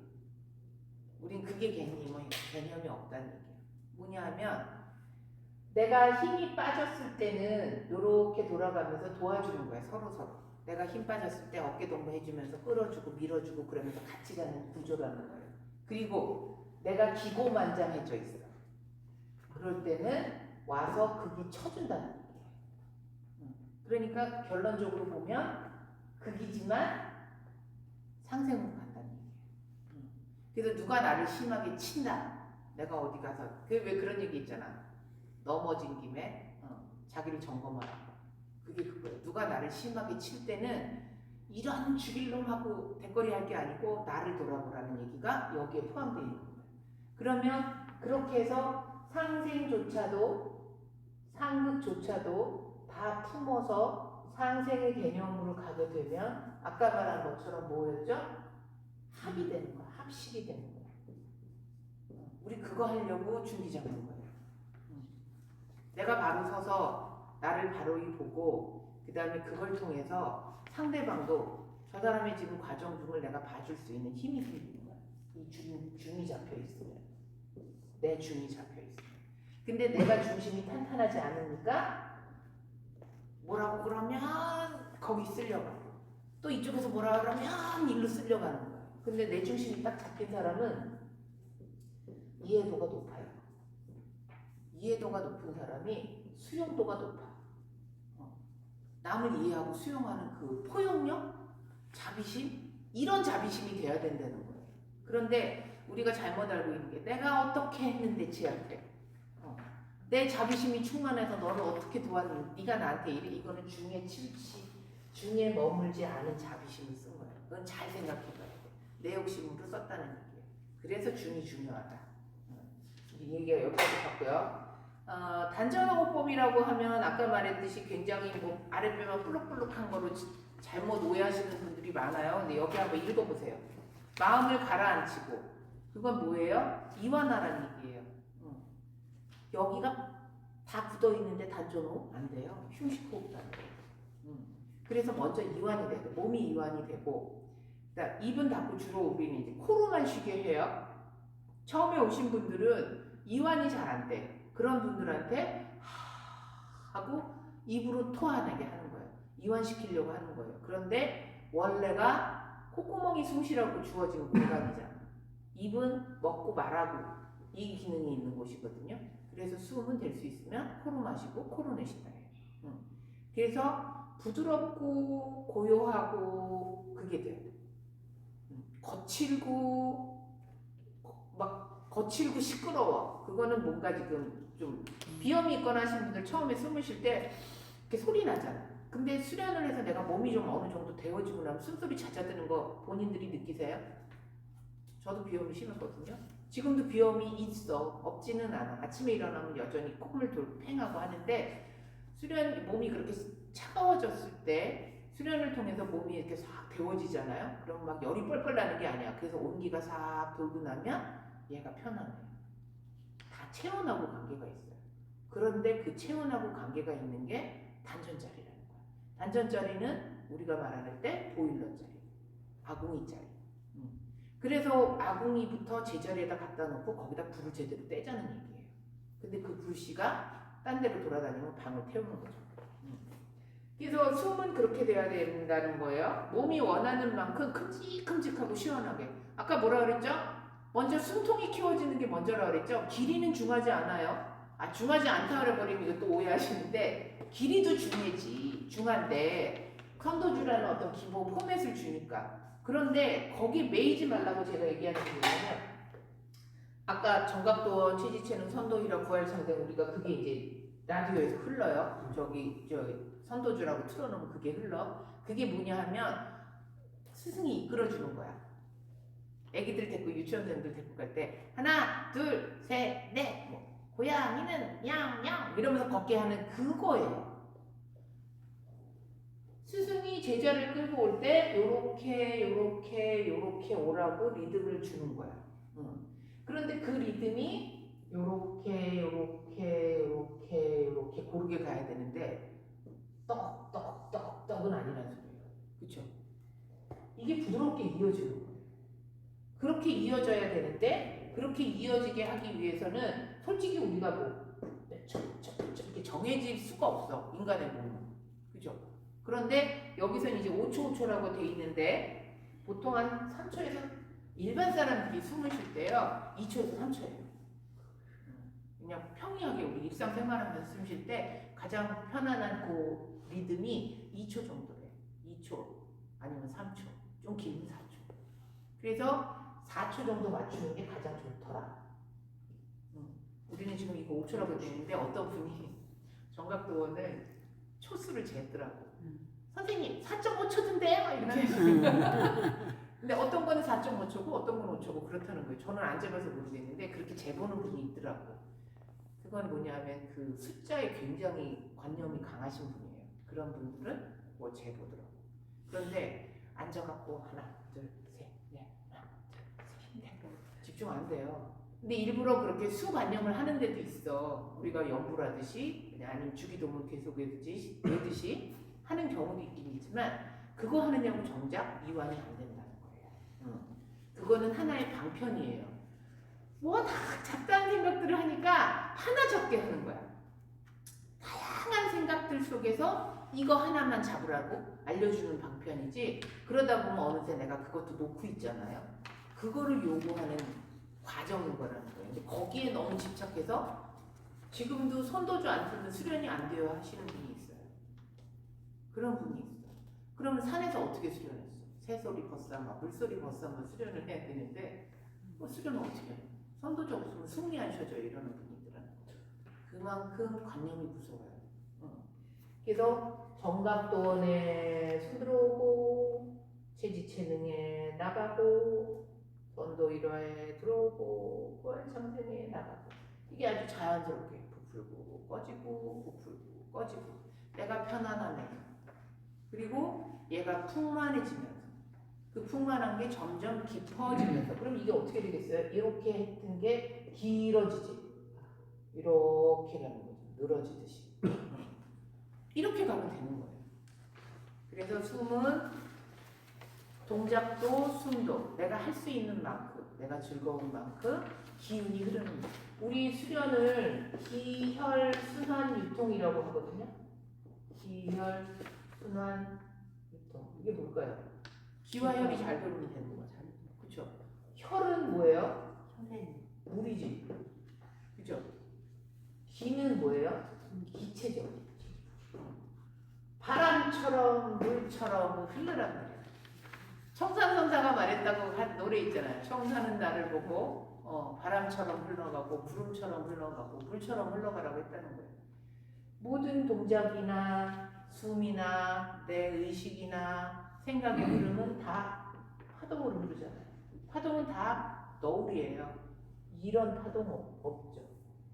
우린 그게 개념이 없다는 얘기예요. 뭐냐 하면 내가 힘이 빠졌을 때는 이렇게 돌아가면서 도와주는 거야. 서로. 내가 힘 빠졌을 때 어깨 동무해주면서 끌어주고 밀어주고 그러면서 같이 가는 구조라는 거예요. 그리고 내가 기고만장해져 있어. 그럴 때는 와서 극이 쳐준다는 얘기예요. 그러니까 결론적으로 보면 극이지만 상생으로 간다는 얘기예요. 그래서 누가 나를 심하게 친다. 내가 어디 가서 왜 그런 얘기 있잖아. 넘어진 김에 자기를 점검하라. 그게 그거예요. 누가 나를 심하게 칠 때는 이런 죽일 놈하고 대거리 할 게 아니고 나를 돌아보라는 얘기가 여기에 포함되어 있는 거예요. 그러면 그렇게 해서 상생조차도 상극조차도 다 품어서 상생의 개념으로 가게 되면 아까 말한 것처럼 뭐였죠? 합이 되는 거야. 합식이 되는 거야. 우리 그거 하려고 준비 잡는 거예요. 내가 바로 서서 나를 바로이 보고 그 다음에 그걸 통해서 상대방도 저 사람의 지금 과정 중을 내가 봐줄 수 있는 힘이 생기는 거야. 이 중이 잡혀 있으면. 내 중이 잡혀 있으면. 근데 내가 중심이 탄탄하지 않으니까 뭐라고 그러면 거기 쓸려가고 또 이쪽에서 뭐라 그러면 일로 쓸려가는 거야. 근데 내 중심이 딱 잡힌 사람은 이해도가 높아요. 이해도가 높은 사람이 수용도가 높아. 남을 이해하고 수용하는 그 포용력, 자비심, 이런 자비심이 돼야 된다는 거예요. 그런데 우리가 잘못 알고 있는 게 내가 어떻게 했는데 쟤한테 내 자비심이 충만해서 너를 어떻게 도왔는데 네가 나한테 이래. 이거는 중에 머물지 않은 자비심을 쓴 거예요. 그건 잘 생각해봐야 돼. 내 욕심으로 썼다는 얘기예요. 그래서 중이 중요하다. 이 얘기가 여기까지 갔고요. 단전호흡법이라고 하면 아까 말했듯이 굉장히 뭐 아랫배만 볼록볼록한 거로 잘못 오해하시는 분들이 많아요. 근데 여기 한번 읽어보세요. 마음을 가라앉히고 그건 뭐예요? 이완하라는 얘기예요. 여기가 다 굳어있는데 단전호흡 안 돼요. 흉식호흡도 안 돼요. 그래서 먼저 이완이 되고 몸이 이완이 되고 그러니까 입은 닫고 주로 우리는 이제 코로만 쉬게 해요. 처음에 오신 분들은 이완이 잘 안 돼. 그런 분들한테 하고 입으로 토하게 하는 거예요. 이완시키려고 하는 거예요. 그런데 원래가 콧구멍이 숨 쉬라고 주어진 공간이잖아. 입은 먹고 말하고 이 기능이 있는 곳이거든요. 그래서 숨은 될 수 있으면 코로 마시고 코로 내쉰다 해요. 그래서 부드럽고 고요하고 그게 돼요. 거칠고 막 거칠고 시끄러워. 그거는 뭔가 지금 좀 비염이 있거나 하신 분들 처음에 숨을 쉴 때 이렇게 소리 나잖아. 근데 수련을 해서 내가 몸이 좀 어느 정도 데워지고 나면 숨소리 잦아드는 거 본인들이 느끼세요? 저도 비염이 심했거든요. 지금도 비염이 있어. 없지는 않아. 아침에 일어나면 여전히 콧물 팽하고 하는데 몸이 그렇게 차가워졌을 때 수련을 통해서 몸이 이렇게 싹 데워지잖아요. 그럼 막 열이 뻘뻘 나는 게 아니야. 그래서 온기가 싹 돌고 나면 얘가 편안해요. 다 체온하고 관계가 있어요. 그런데 그 체온하고 관계가 있는 게 단전자리라는 거야. 단전자리는 우리가 말할 때 보일러자리, 아궁이자리. 그래서 아궁이부터 제자리에다 갖다 놓고 거기다 불을 제대로 떼자는 얘기예요. 근데 그 불씨가 딴 데로 돌아다니면 방을 태우는 거죠. 그래서 숨은 그렇게 돼야 된다는 거예요. 몸이 원하는 만큼 큼직큼직하고 시원하게. 아까 뭐라 그랬죠? 먼저 숨통이 키워지는 게 먼저라 그랬죠? 길이는 중하지 않아요. 중하지 않다 그래버리면 이거 또 오해하시는데 길이도 중하지. 중한데 선도주라는 어떤 기본 포맷을 주니까. 그런데 거기 매이지 말라고 제가 얘기하는 게 뭐냐면 아까 정갑도원, 최지채는 선도이라 구할창생 우리가 그게 이제 라디오에서 흘러요. 저 선도주라고 틀어놓으면 그게 흘러. 그게 뭐냐 하면 스승이 이끌어주는 거야. 애기들 데리고 유치원생들 데리고 갈 때 하나, 둘, 셋, 넷 고양이는 냥냥 이러면서 걷게 하는 그거예요. 스승이 제자를 끌고 올 때 요렇게 오라고 리듬을 주는 거야. 그런데 그 리듬이 요렇게 고르게 가야 되는데 떡은 아니라는 소리예요. 그쵸? 이게 부드럽게 이어지는 거예요. 그렇게 이어져야 되는데 그렇게 이어지게 하기 위해서는 솔직히 우리가 이렇게 정해질 수가 없어. 인간의 몸은. 그죠? 그런데 여기서는 이제 5초라고 돼 있는데 보통 한 3초에서 일반 사람들이 숨을 쉴 때요 2초에서 3초예요. 그냥 평이하게 우리 일상생활하면서 숨 쉴 때 가장 편안한 그 리듬이 2초 정도래. 2초 아니면 3초, 좀 길면 4초. 그래서 4초 정도 맞추는 게 가장 좋더라. 우리는 지금 이거 5초라고 되어 있는데 어떤 분이 정각도원을 초수를 쟀더라고. 선생님 4.5초던데요? 이렇게. 근데 어떤 거는 4.5초고 어떤 건 5초고 그렇다는 거예요. 저는 안 재봐서 모르겠는데 그렇게 재보는 분이 있더라고. 그건 뭐냐면 그 숫자에 굉장히 관념이 강하신 분이에요. 그런 분들은 뭐 재보더라고. 그런데 앉아갖고 하나, 둘, 셋, 넷, 하나, 둘, 셋, 넷 집중 안 돼요. 근데 일부러 그렇게 수관념을 하는 데도 있어. 우리가 연불하듯이 아니면 주기도문 계속 외듯이 하는 경우도 있긴 있지만 그거 하느냐고 정작 이완이 안 된다는 거예요. 그거는 하나의 방편이에요. 뭐 다 잡다한 생각들을 하니까 하나 적게 하는 거야. 다양한 생각들 속에서 이거 하나만 잡으라고 알려주는 방편이지 그러다 보면 어느새 내가 그것도 놓고 있잖아요. 그거를 요구하는 과정인 거라는 거예요. 근데 거기에 너무 집착해서 지금도 선도주 안 쓰는 수련이 안 돼요 하시는 분이 있어요. 그런 분이 있어요. 그러면 산에서 어떻게 수련했어? 새소리 벗삼아, 물소리 벗삼아 수련을 해야 되는데 뭐 수련을 어떻게 해요? 선도주 없으면 숨이 안 쉬어져요 이러는 분들은. 그만큼 관념이 무서워요. 그래서 정갑도원에 손 들어오고 체지체능에 나가고 선도 1화에 들어오고 부활창생에 나가고 이게 아주 자연스럽게 부풀고 꺼지고 부풀고 꺼지고 내가 편안하네. 그리고 얘가 풍만해지면서 그 풍만한 게 점점 깊어지면서 그럼 이게 어떻게 되겠어요? 이렇게 했던 게 길어지지. 이렇게 가는 거죠. 늘어지듯이. 이렇게 가면 되는 거예요. 그래서 숨은 동작도 숨도 내가 할 수 있는 만큼 내가 즐거운 만큼 기운이 흐르는 거예요. 우리 수련을 기혈순환 유통이라고 하거든요. 기혈 순환 유통. 이게 뭘까요? 기와 혈이 잘 돌면 되는 거죠. 그렇죠? 혈은 뭐예요? 혈액. 물이지. 그렇죠? 기는 뭐예요? 기체죠. 바람처럼 물처럼 흘러란 말이야. 청산선사가 말했다고 한 노래 있잖아요. 청사는 나를 보고 바람처럼 흘러가고 구름처럼 흘러가고 물처럼 흘러가라고 했다는 거예요. 모든 동작이나 숨이나 내 의식이나 생각의 흐름은 다 파동으로 흐르잖아요. 파동은 다 너울이에요. 이런 파동 없죠.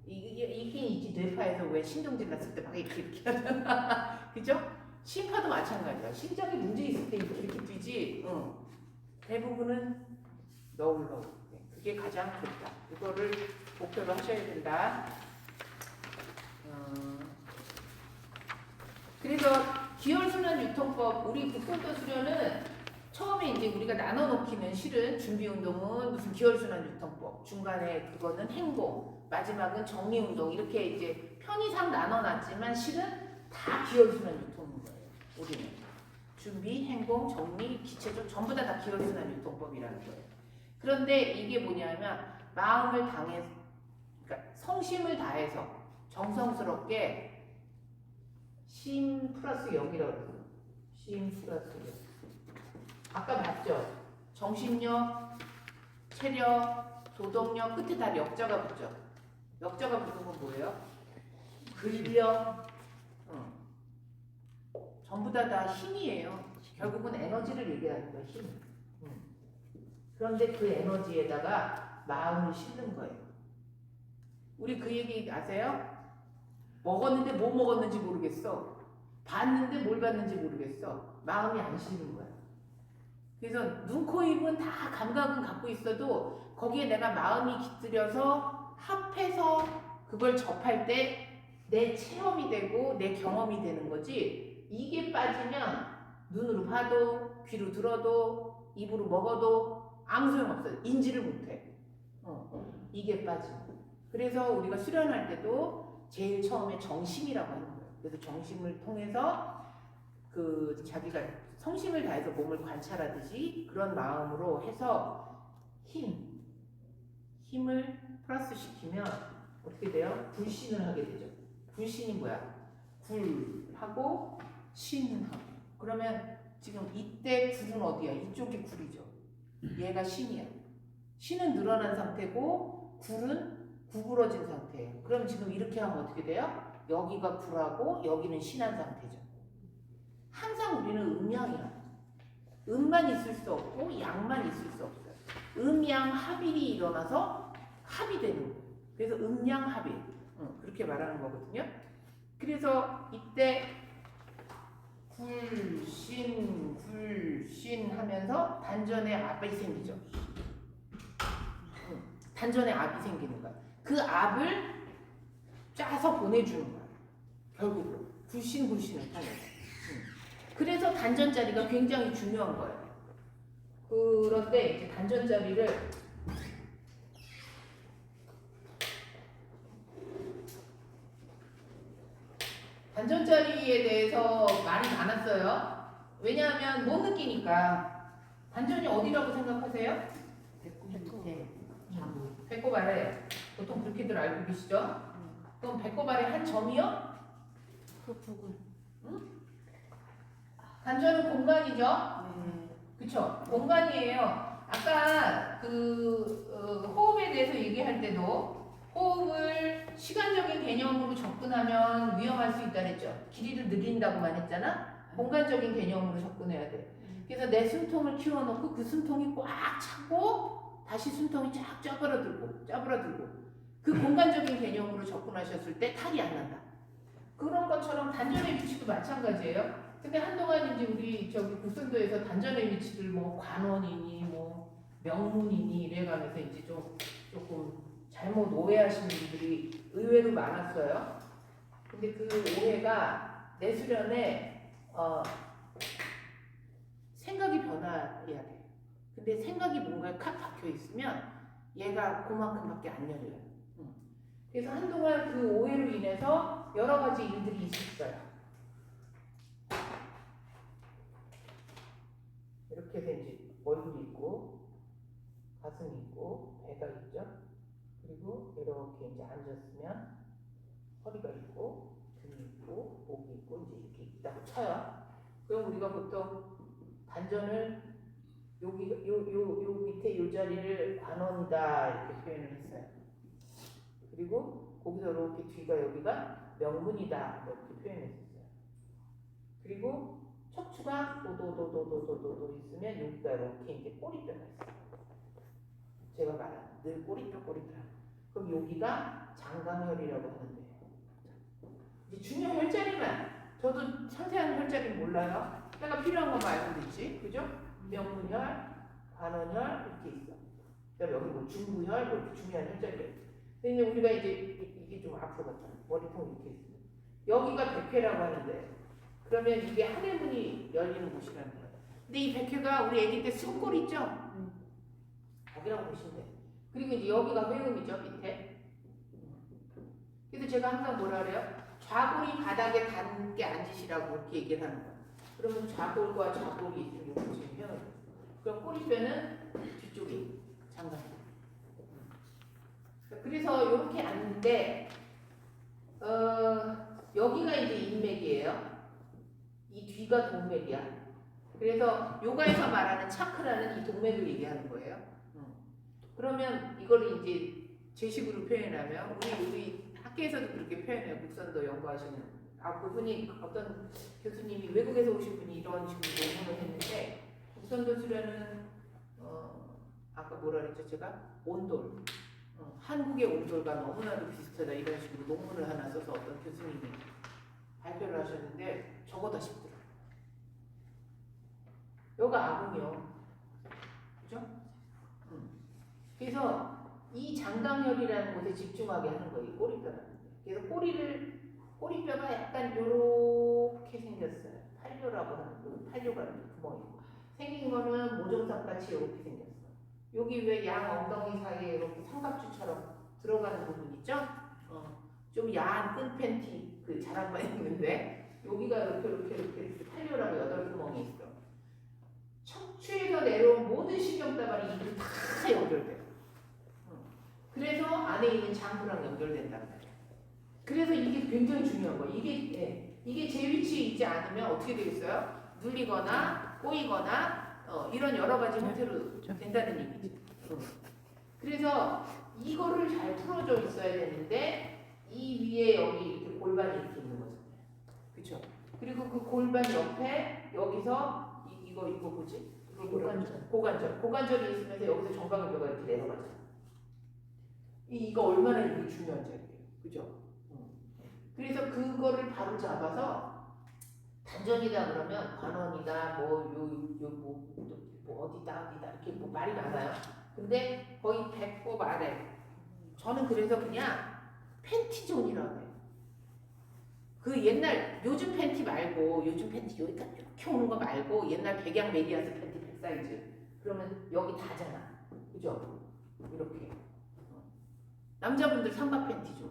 이게 있긴 있지. 뇌파에서 왜 신경질 났을 때 막 이렇게 하잖아. 그죠? 심파도 마찬가지야. 심장에 문제 있을 때 이렇게 뛰지. 대부분은 너울. 그게 가장 좋다. 이거를 목표로 하셔야 된다. 그래서 기혈순환 유통법, 우리 북콘도 수련은 처음에 이제 우리가 나눠놓기는 실은 준비운동은 무슨 기혈순환 유통법, 중간에 그거는 행동, 마지막은 정리운동 이렇게 이제 편의상 나눠놨지만 실은 다 기혈순환 유통인 거예요. 우리는 준비, 행동, 정리, 기체적 전부 다 기혈순환 유통법이라는 거예요. 그런데 이게 뭐냐면 마음을 당해서, 그러니까 성심을 다해서 정성스럽게 심 플러스 0이라고 그랬어요. 심 플러스 0. 아까 봤죠? 정신력, 체력, 도덕력 끝에 다 역자가 붙죠. 역자가 붙는 건 뭐예요? 근력, 전부 다 힘이에요. 결국은 에너지를 얘기하는 거예요. 힘. 그런데 그 에너지에다가 마음을 싣는 거예요. 우리 그 얘기 아세요? 먹었는데 뭐 먹었는지 모르겠어. 봤는데 뭘 봤는지 모르겠어. 마음이 안 싣는 거야. 그래서 눈, 코, 입은 다 감각은 갖고 있어도 거기에 내가 마음이 깃들여서 합해서 그걸 접할 때 내 체험이 되고 내 경험이 되는 거지. 이게 빠지면 눈으로 봐도 귀로 들어도 입으로 먹어도 아무 소용없어요. 인지를 못해. 이게 빠지면. 그래서 우리가 수련할 때도 제일 처음에 정심이라고 하는 거예요. 그래서 정심을 통해서 그 자기가 성심을 다해서 몸을 관찰하듯이 그런 마음으로 해서 힘을 플러스 시키면 어떻게 돼요? 불신을 하게 되죠. 불신이 뭐야? 굴하고 신하고. 그러면 지금 이때 굴은 어디야? 이쪽이 굴이죠. 얘가 신이야. 신은 늘어난 상태고 굴은 구부러진 상태예요. 그럼 지금 이렇게 하면 어떻게 돼요? 여기가 굴하고 여기는 신한 상태죠. 항상 우리는 음양이야. 음만 있을 수 없고 양만 있을 수 없어요. 음양 합일이 일어나서 합이 되는 거예요. 그래서 음양 합일. 그렇게 말하는 거거든요. 그래서 이때 굴신 하면서 단전에 압이 생기죠. 단전에 압이 생기는 거야. 그 압을 짜서 보내주는 거야. 결국은 굴신을 타면서. 그래서 단전자리가 굉장히 중요한 거예요. 그런데 이제 단전자리를 단전자리에 대해서 말이 많았어요. 왜냐하면 못 느끼니까. 단전이 어디라고 생각하세요? 배꼽 밑에 자무. 배꼽 아래. 보통 그렇게들 알고 계시죠? 그럼 배꼽 아래 한 점이요? 그 부분. 단전은 공간이죠? 네. 그쵸? 공간이에요. 아까 호흡에 대해서 얘기할 때도 호흡을 시간적인 개념으로 접근하면 위험할 수 있다 그랬죠. 길이를 늘린다고만 했잖아. 공간적인 개념으로 접근해야 돼. 그래서 내 숨통을 키워놓고 그 숨통이 꽉 차고 다시 숨통이 쫙 짜부러들고 그 공간적인 개념으로 접근하셨을 때 탈이 안 난다. 그런 것처럼 단전의 위치도 마찬가지예요. 근데 한동안 이제 우리 저기 국선도에서 단전의 위치를 뭐 관원이니 뭐 명문이니 이래가면서 이제 조금 잘못 오해하시는 분들이 의외로 많았어요. 근데 그 오해가 내 수련에 생각이 변화해야 돼. 근데 생각이 뭔가에 칵 박혀 있으면 얘가 그만큼밖에 안 열려요. 그래서 한동안 그 오해로 인해서 여러 가지 일들이 있었어요. 해서 이제 얼굴이 있고 가슴이 있고 배가 있죠. 그리고 이렇게 이제 앉았으면 허리가 있고 등이 있고 목이 있고 이제 이렇게 있다고 쳐요. 그럼 우리가 보통 단전을 여기 요 밑에 요 자리를 관원이다 이렇게 표현을 했어요. 그리고 거기서 이렇게 뒤가 여기가 명분이다 이렇게 표현했었어요. 그리고 척추가 도도도도도도도 있으면 여기가 이렇게 이제 꼬리뼈가 있어요. 제가 말한 늘 꼬리뼈. 그럼 여기가 장강혈이라고 하는데 이제 중요한 혈자리만 저도 상세한 혈자리 몰라요. 내가 필요한 것만 알고 있지, 그죠? 명분혈, 관원혈 이렇게 있어. 그다음에 여기 뭐 중부혈 뭐 이렇게 중요한 혈자리가 있어. 근데 우리가 이제 이게 좀 앞으로 갔다 머리통 이렇게 있어. 여기가 백회라고 하는데 그러면 이게 하늘문이 열리는 곳이라는 거예요. 근데 이 백회가 우리 아기 때 숨골 있죠? 거기라고 보시면 돼요. 그리고 이제 여기가 회음이죠 밑에. 그래서 제가 항상 뭐라 그래요? 좌골이 바닥에 닿게 앉으시라고 이렇게 얘기를 하는 거예요. 그러면 좌골과 좌골이 있으면 이렇게 지금 회음. 그럼 꼬리뼈는 뒤쪽에 장관. 그래서 이렇게 앉는데 여기가 이제 인맥이에요. 이 뒤가 동맥이야. 그래서 요가에서 말하는 차크라는 이 동맥을 얘기하는 거예요. 그러면 이거를 이제 제식으로 표현하면 우리 학교에서도 그렇게 표현해요. 국선도 연구하시는 그분이 어떤 교수님이 외국에서 오신 분이 이런 식으로 논문을 했는데 국선도 수련은 아까 뭐라 그랬죠 제가 온돌 한국의 온돌과 너무나도 비슷하다 이런 식으로 논문을 하나 써서 어떤 교수님이 발표를 하셨는데 저거다 싶더라고요. 여가 아궁이요. 그죠? 그래서 이 장강혈이라는 곳에 집중하게 하는 거예요. 꼬리뼈는. 그래서 꼬리뼈가 약간 요렇게 생겼어요. 팔뇨라고 하는 그 팔뇨가 이렇게 구멍이 생긴 거는 모종삽같이 이렇게 생겼어요. 여기 왜 양 엉덩이 사이에 이렇게 삼각주처럼 들어가는 부분 있죠? 좀 야한 끈 팬티 그 자락만 있는데 여기가 이렇게 팔뇨라고 8구멍이 있어. 척추에서 내려온 모든 신경다발이 이렇게 다 연결돼요. 그래서 안에 있는 장부랑 연결된단 말이에요. 그래서 이게 굉장히 중요한 거예요. 이게 제 위치에 있지 않으면 어떻게 되겠어요? 눌리거나 꼬이거나 이런 여러 가지 형태로 된다는 얘기죠. 그래서 이거를 잘 풀어져 있어야 되는데 이 위에 여기 이렇게 골반이 이렇게 있는 거잖아요. 그렇죠? 그리고 그 골반 옆에 여기서 이거 뭐지? 고관절이 있으면서 여기서 정강이뼈가 이렇게 내려가죠. 이거 얼마나 이게 중요한 자리예요. 그죠? 그래서 그거를 바로 잡아서 단전이다 그러면 관원이다 뭐 어디다 이렇게 뭐 말이 많아요. 근데 거의 배꼽 아래 저는 그래서 그냥 팬티존이라고 해요. 그 옛날 요즘 팬티 말고 요즘 팬티 여기까지 이렇게 오는 거 말고 옛날 백양 메리아스 팬티 100사이즈 그러면 여기 다잖아. 그죠? 이렇게 남자분들 삼각 팬티죠.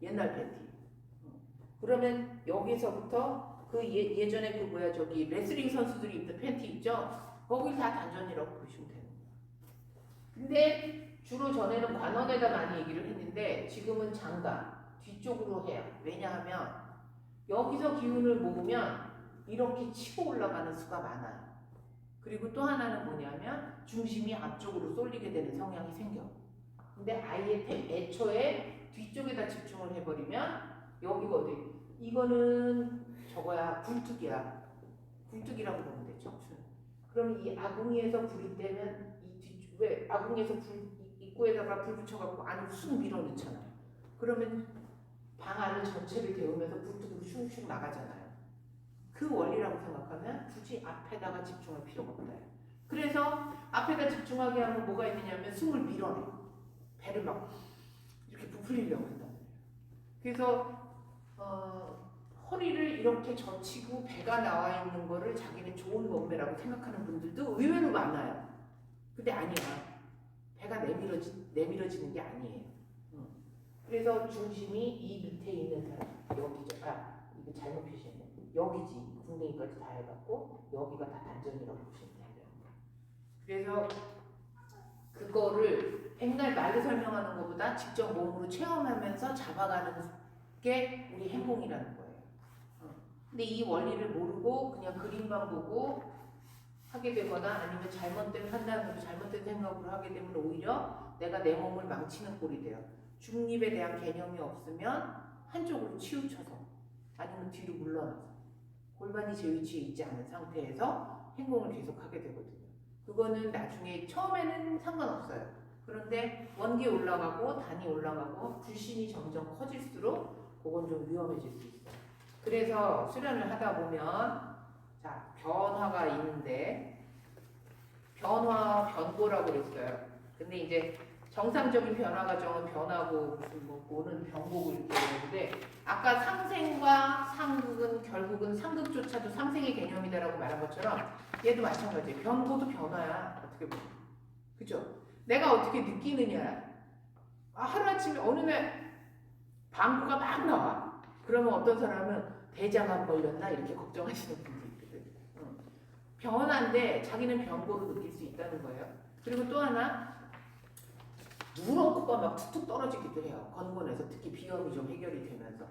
옛날 팬티. 그러면 여기서부터 그 예전에 그 뭐야 저기 레슬링 선수들이 입던 팬티 있죠? 거기 다 단전이라고 보시면 돼요. 근데 주로 전에는 관원에다 많이 얘기를 했는데 지금은 장가 뒤쪽으로 해요. 왜냐하면 여기서 기운을 모으면 이렇게 치고 올라가는 수가 많아요. 그리고 또 하나는 뭐냐면 중심이 앞쪽으로 쏠리게 되는 성향이 생겨. 근데 아예 애초에 뒤쪽에다 집중을 해버리면 여기가 어디? 이거는 저거야 굴뚝이야. 굴뚝이라고 보면 돼 척추는. 그럼 이 아궁이에서 불이 떼면 이 뒤쪽 왜 아궁이에서 불 입구에다가 불 붙여갖고 안으로 쑥 밀어넣잖아요. 그러면 방 안을 전체를 데우면서 굴뚝으로 슝슝 나가잖아요. 그 원리라고 생각하면 굳이 앞에다가 집중할 필요가 없다. 그래서 앞에다 집중하게 하면 뭐가 있느냐면 숨을 밀어내. 배를 막 이렇게 부풀리려고 한단 말이에요. 그래서 허리를 이렇게 젖히고 배가 나와 있는 거를 자기는 좋은 몸매라고 생각하는 분들도 의외로 많아요. 근데 아니야. 배가 내밀어지는 게 아니에요. 그래서 중심이 이 밑에 있는 사람 여기죠. 이거 잘못 표시했네. 여기지. 궁뎅이까지 다 해갖고 여기가 다 단전이라고 보시면 돼요. 그래서 그거를 백날 말로 설명하는 것보다 직접 몸으로 체험하면서 잡아가는 게 우리 행동이라는 거예요. 근데 이 원리를 모르고 그냥 그림만 보고 하게 되거나 아니면 잘못된 판단으로 잘못된 생각으로 하게 되면 오히려 내가 내 몸을 망치는 꼴이 돼요. 중립에 대한 개념이 없으면 한쪽으로 치우쳐서 아니면 뒤로 물러나서 골반이 제 위치에 있지 않은 상태에서 행동을 계속하게 되거든요. 그거는 나중에 처음에는 상관없어요. 그런데 원기 올라가고 단이 올라가고 불신이 점점 커질수록 그건 좀 위험해질 수 있어요. 그래서 수련을 하다 보면 자 변화가 있는데 변고라고 그랬어요. 근데 이제 정상적인 변화 과정은 변하고 무슨 뭐는 변고고 이렇게 되는데 아까 상생과 상극은 결국은 상극조차도 상생의 개념이다라고 말한 것처럼 얘도 마찬가지예요. 변고도 변화야. 어떻게 보면 그죠? 내가 어떻게 느끼느냐. 하루아침에 어느 날 방구가 막 나와. 그러면 어떤 사람은 대장암 걸렸나 이렇게 걱정하시는 분들이 있거든. 변화인데 자기는 변고로 느낄 수 있다는 거예요. 그리고 또 하나 누런 코가 막 툭툭 떨어지기도 해요. 건곤에서 특히 비염이 좀 해결이 되면서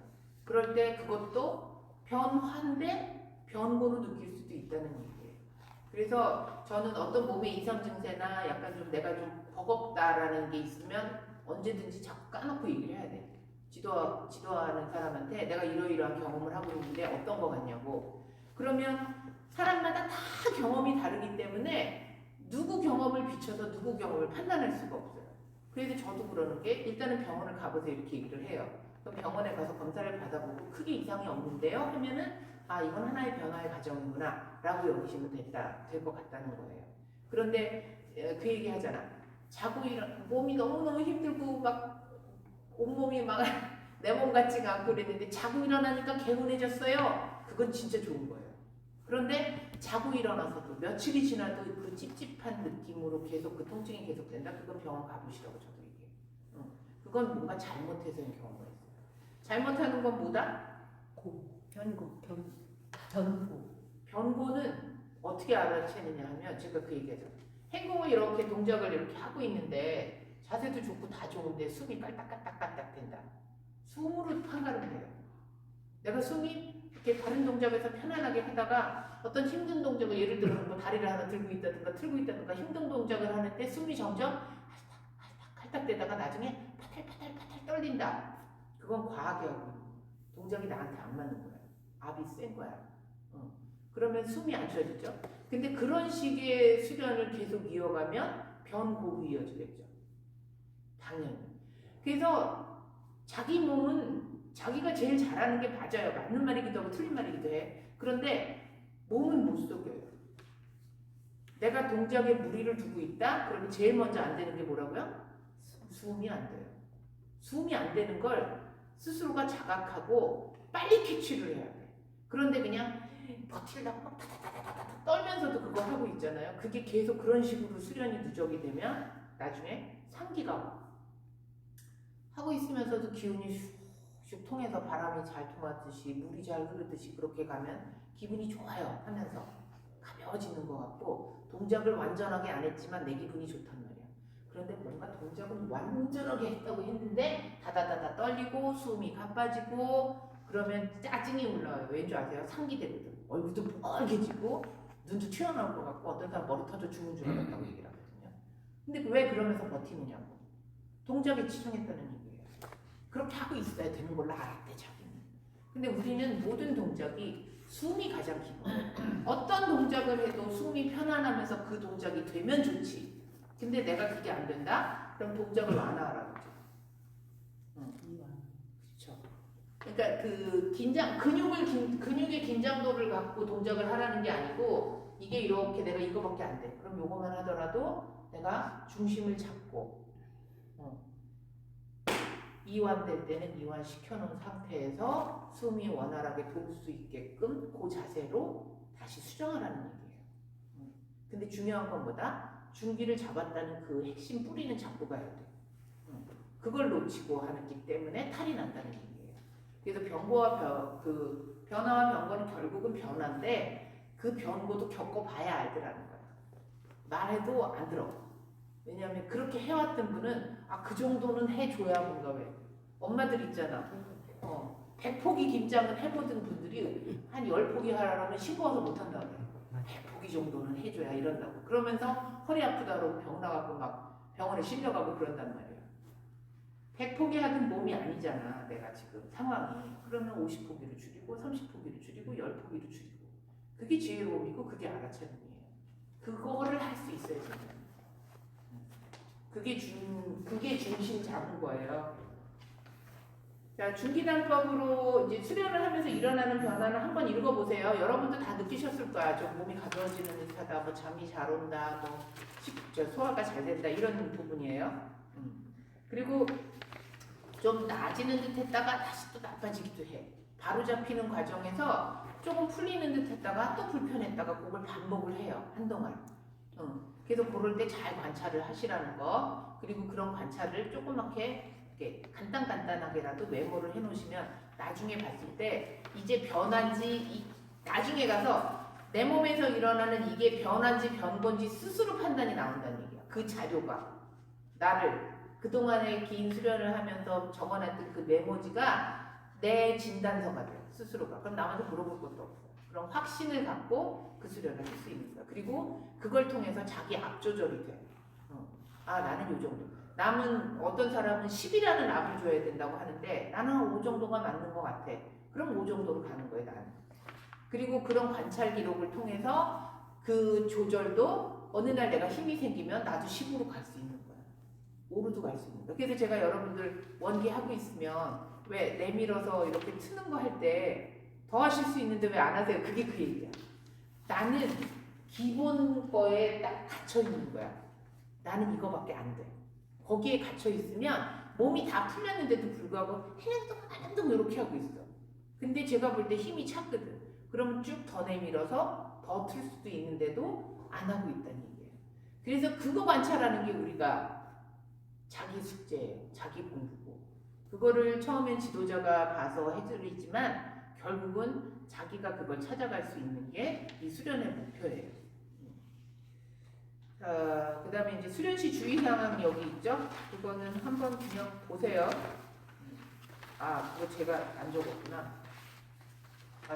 그럴 때 그것도 변화인데 변고로 느낄 수도 있다는 얘기예요. 그래서 저는 어떤 몸의 이상 증세나 약간 좀 내가 좀 버겁다라는 게 있으면 언제든지 자꾸 까놓고 얘기를 해야 돼. 지도하는 사람한테 내가 이러이러한 경험을 하고 있는데 어떤 거 같냐고. 그러면 사람마다 다 경험이 다르기 때문에 누구 경험을 비춰서 누구 경험을 판단할 수가 없어요. 그래서 저도 그러는 게 일단은 병원을 가보세요 이렇게 얘기를 해요. 그럼 병원에 가서 검사를 받아보고 크게 이상이 없는데요 하면은 아 이건 하나의 변화의 과정이구나 라고 여기시면 될 것 같다는 거예요. 그런데 그 얘기 하잖아. 자고 몸이 너무너무 힘들고 막 온몸이 막 내 몸 같지가 않고 그랬는데 자고 일어나니까 개운해졌어요. 그건 진짜 좋은 거예요. 그런데 자고 일어나서도 며칠이 지나도 그 찝찝한 느낌으로 계속 그 통증이 계속된다? 그건 병원 가보시라고 저도 얘기해요. 그건 뭔가 잘못해서인 경우가 있어요. 잘못하는 건 뭐다? 변고는 어떻게 알아채느냐 하면 제가 그 얘기하죠. 행동을 이렇게 동작을 이렇게 하고 있는데 자세도 좋고 다 좋은데 숨이 깔딱깔딱깔딱 된다. 숨으로 판가름 돼요. 내가 숨이 이렇게 다른 동작에서 편안하게 하다가 어떤 힘든 동작을 예를 들어 뭐 다리를 하나 들고 있다든가 틀고 있다든가 힘든 동작을 하는데 숨이 점점 할딱할딱되다가 나중에 파탈파탈 떨린다. 그건 과하게 하고 동작이 나한테 안 맞는 거야. 압이 센 거야. 그러면 숨이 안 쉬어지죠. 근데 그런 식의 수련을 계속 이어가면 변고로 이어지겠죠. 당연히. 그래서 자기 몸은 자기가 제일 잘하는 게 맞아요. 맞는 말이기도 하고 틀린 말이기도 해. 그런데 몸은 못 속여요. 내가 동작에 무리를 두고 있다? 그러면 제일 먼저 안 되는 게 뭐라고요? 숨이 안 돼요. 숨이 안 되는 걸 스스로가 자각하고 빨리 캐치를 해야 돼. 그런데 그냥 버틸라고 막 타타타타타 떨면서도 그거 하고 있잖아요. 그게 계속 그런 식으로 수련이 누적이 되면 나중에 상기가 와. 하고 있으면서도 기운이 슉슉 통해서 바람이 잘 통하듯이 물이 잘 흐르듯이 그렇게 가면 기분이 좋아요 하면서 가벼워지는 것 같고 동작을 완전하게 안 했지만 내 기분이 좋단 말이야. 그런데 뭔가 동작은 완전하게 했다고 했는데 다다다다 떨리고 숨이 가빠지고 그러면 짜증이 올라와요. 왠 줄 아세요? 상기되거든. 얼굴도 빨개지고 눈도 튀어나올 것 같고 어떤 사람 머리 터져 죽는 줄 알았다고 얘기를 하거든요. 근데 왜 그러면서 버티느냐고. 동작에 치중했다는 얘기예요. 그렇게 하고 있어야 되는 걸로 알았대 자기는. 근데 우리는 모든 동작이 숨이 가장 기본. 어떤 동작을 해도 숨이 편안하면서 그 동작이 되면 좋지. 근데 내가 그게 안 된다? 그럼 동작을 완화하라고 하죠. 그렇죠. 그러니까 그 근육의 긴장도를 갖고 동작을 하라는 게 아니고 이게 이렇게 내가 이거밖에 안 돼. 그럼 요거만 하더라도 내가 중심을 잡고 이완될 때는 이완시켜놓은 상태에서 숨이 원활하게 돌 수 있게끔 그 자세로 다시 수정하라는 얘기예요. 근데 중요한 건 뭐다? 중기를 잡았다는 그 핵심 뿌리는 잡고 가야 돼. 그걸 놓치고 하기 때문에 탈이 난다는 얘기예요. 그래서 변화와 변고는 결국은 변화인데 그 변고도 겪어봐야 알더라는 거야. 말해도 안 들어. 왜냐하면 그렇게 해왔던 분은 그 정도는 해줘야 뭔가 왜 엄마들 있잖아. 100포기 김장은 해보던 분들이 한 10포기 하라면 싱거워서 못한다고 그래. 100포기 정도는 해줘야 이런다고. 그러면서 허리 아프다고 병 나가고 막 병원에 실려가고 그런단 말이야. 100포기 하던 몸이 아니잖아, 내가 지금 상황이. 그러면 50포기를 줄이고 30포기를 줄이고 10포기를 줄이고. 그게 지혜로움이고 그게 알아차림이에요. 그거를 할 수 있어야 된다. 그게 중심 잡은 거예요. 자, 중기단법으로 이제 수련을 하면서 일어나는 변화는 한번 읽어보세요. 여러분도 다 느끼셨을 거야. 좀 몸이 가벼워지는 듯하다, 뭐 잠이 잘 온다, 뭐 소화가 잘 된다 이런 부분이에요. 그리고 좀 나아지는 듯했다가 다시 또 나빠지기도 해. 바로 잡히는 과정에서 조금 풀리는 듯했다가 또 불편했다가 그걸 반복을 해요. 한동안. 그래서 그럴 때 잘 관찰을 하시라는 거. 그리고 그런 관찰을 조그맣게 이렇게 간단하게라도 메모를 해놓으시면 나중에 봤을 때 이제 변한지 나중에 가서 내 몸에서 일어나는 이게 변한지 변건지 스스로 판단이 나온다는 얘기야. 그 자료가 나를 그동안의 긴 수련을 하면서 적어놨던 그 메모지가 내 진단서가 돼. 스스로가. 그럼 남한테 물어볼 것도 없어. 그럼 확신을 갖고 그 수련을 할 수 있는 거야. 그리고 그걸 통해서 자기 압조절이 돼. 나는 요 정도. 남은 어떤 사람은 10이라는 압을 줘야 된다고 하는데 나는 5 정도가 맞는 것 같아. 그럼 5 정도로 가는 거예요, 나는. 그리고 그런 관찰 기록을 통해서 그 조절도 어느 날 내가 힘이 생기면 나도 10으로 갈 수 있는 거야. 5로도 갈 수 있는 거야. 그래서 제가 여러분들 원기 하고 있으면 왜 내밀어서 이렇게 트는 거 할 때 더 하실 수 있는데 왜 안 하세요? 그게 그 얘기야. 나는 기본 거에 딱 갇혀 있는 거야. 나는 이거밖에 안 돼. 거기에 갇혀 있으면 몸이 다 풀렸는데도 불구하고 해len동 이렇게 하고 있어. 근데 제가 볼 때 힘이 찼거든. 그러면 쭉 더 내밀어서 더 틀 수도 있는데도 안 하고 있다는 얘기예요. 그래서 그거 관찰하는 게 우리가 자기 숙제예요. 자기 공부고. 그거를 처음엔 지도자가 봐서 해드리지만 결국은 자기가 그걸 찾아갈 수 있는 게 이 수련의 목표예요. 자, 그 다음에 이제 수련시 주의사항 여기 있죠? 그거는 한번 그냥 보세요. 그거 제가 안 적었구나.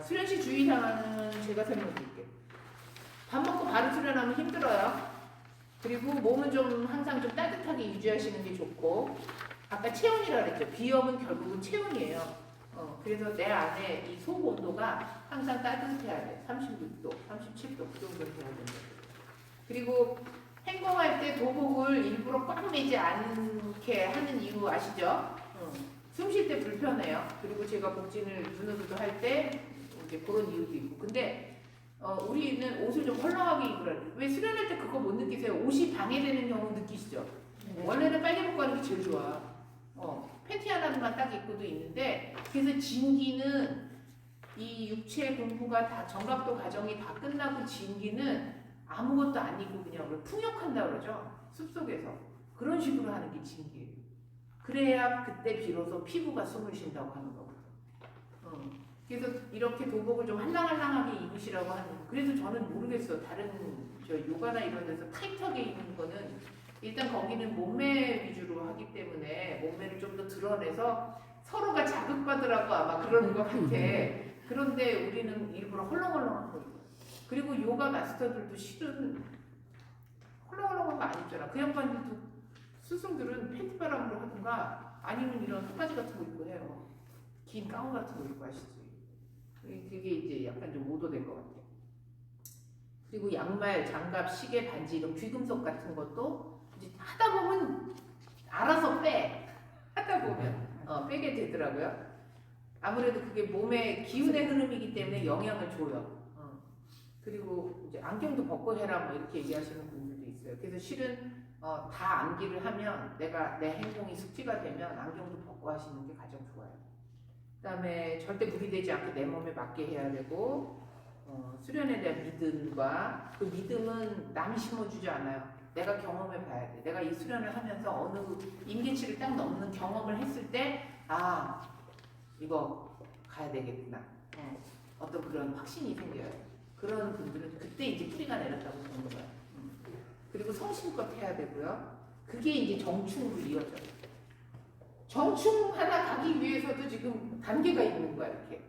수련시 주의사항은 제가 설명해 드릴게요. 밥 먹고 바로 수련하면 힘들어요. 그리고 몸은 좀 항상 좀 따뜻하게 유지하시는 게 좋고, 아까 체온이라 그랬죠. 비염은 결국은 체온이에요. 그래서 내 안에 이 속 온도가 항상 따뜻해야 돼. 36도, 37도 그 정도는 돼야 된다. 그리고 행동할 때 도복을 일부러 꽉 매지 않게 하는 이유 아시죠? 숨 쉴 때 불편해요. 그리고 제가 복진을 눈으로도 할 때 이제 그런 이유도 있고. 근데 우리는 옷을 좀 헐렁하게 입으라. 왜 수련할 때 그거 못 느끼세요? 옷이 방해되는 경우 느끼시죠? 원래는 빨개 벗고 하는 게 제일 좋아. 팬티 하나만 딱 입고도 있는데, 그래서 진기는 이 육체 공부가 다 정갑도 과정이 다 끝나고 진기는 아무것도 안 입고 그냥 풍욕한다 그러죠. 숲속에서 그런 식으로 하는 게 진기예요. 그래야 그때 비로소 피부가 숨을 쉰다고 하는 거거든요. 그래서 이렇게 도복을 좀 할랑할랑하게 입으시라고 하는 거. 그래서 저는 모르겠어. 다른 요가나 이런 데서 타이트하게 입는 거는 일단 거기는 몸매 위주로 하기 때문에 몸매를 좀 더 드러내서 서로가 자극받으라고 아마 그러는 것 같아. 그런데 우리는 일부러 헐렁헐렁한 거 입어요. 그리고 요가 마스터들도 실은 헐렁헐렁한 거 안 입잖아. 그 양반들도 스승들은 팬티바람으로 하든가 아니면 이런 속바지 같은 거 입고 해요. 긴 가운 같은 거 입고 하시지. 그게 이제 약간 좀 모도된 것 같아. 그리고 양말, 장갑, 시계, 반지 이런 귀금속 같은 것도 이제 하다 보면 알아서 빼. 하다 보면 빼게 되더라고요. 아무래도 그게 몸의 기운의 흐름이기 때문에 영향을 줘요. 그리고 이제 안경도 벗고 해라 뭐 이렇게 얘기하시는 분들도 있어요. 그래서 실은 다 암기를 하면 내가 내 행동이 숙지가 되면 안경도 벗고 하시는 게 가장 좋아요. 그다음에 절대 무리되지 않게 내 몸에 맞게 해야 되고 수련에 대한 믿음과 그 믿음은 남이 심어주지 않아요. 내가 경험해 봐야 돼. 내가 이 수련을 하면서 어느 임계치를 딱 넘는 경험을 했을 때 이거 가야 되겠구나. 어떤 그런 확신이 생겨요. 그런 분들은 그때 이제 뿌리가 내렸다고 보는 거예요. 그리고 성심껏 해야 되고요. 그게 이제 정충으로 이어져요. 정충 하나 가기 위해서도 지금 단계가 있는 거야 이렇게.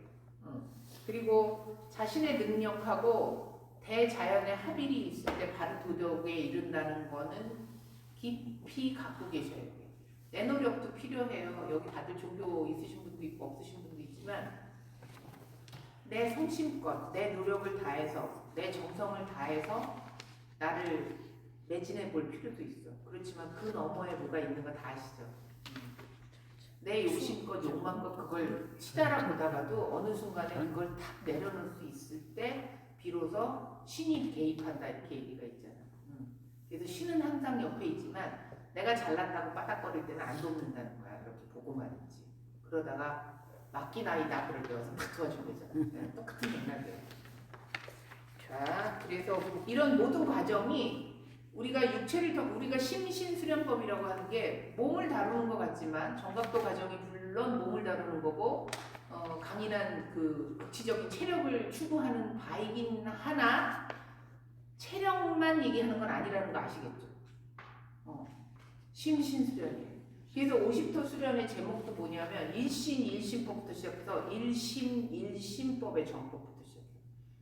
그리고 자신의 능력하고 대자연의 합일이 있을 때 바로 도덕에 이른다는 거는 깊이 갖고 계셔야 돼요. 내 노력도 필요해요. 여기 다들 종교 있으신 분도 있고 없으신 분도 있지만 내 성심껏 내 노력을 다해서 내 정성을 다해서 나를 매진해 볼 필요도 있어. 그렇지만 그 너머에 뭐가 있는 거 다 아시죠? 내 욕심껏 욕망껏 그걸 치달아 보다가도 어느 순간에 그걸 탁 내려놓을 수 있을 때 비로소 신이 개입한다 이렇게 얘기가 있잖아. 그래서 신은 항상 옆에 있지만 내가 잘났다고 빠닥거릴 때는 안 돕는다는 거야. 이렇게 보고만 있지. 그러다가 맡기나이다 그럴 때 와서 탁 도와주면 되잖아. 똑같은 맥락이에요. 자, 그래서 이런 모든 과정이 우리가 심신수련법이라고 하는 게 몸을 다루는 것 같지만 정각도 과정이 물론 몸을 다루는 거고 강인한 그 극치적인 체력을 추구하는 바이긴 하나 체력만 얘기하는 건 아니라는 거 아시겠죠? 심신수련이에요. 그래서 50터 수련의 제목도 뭐냐면 일신법부터 시작해서 일심법의 정법부터 시작해요.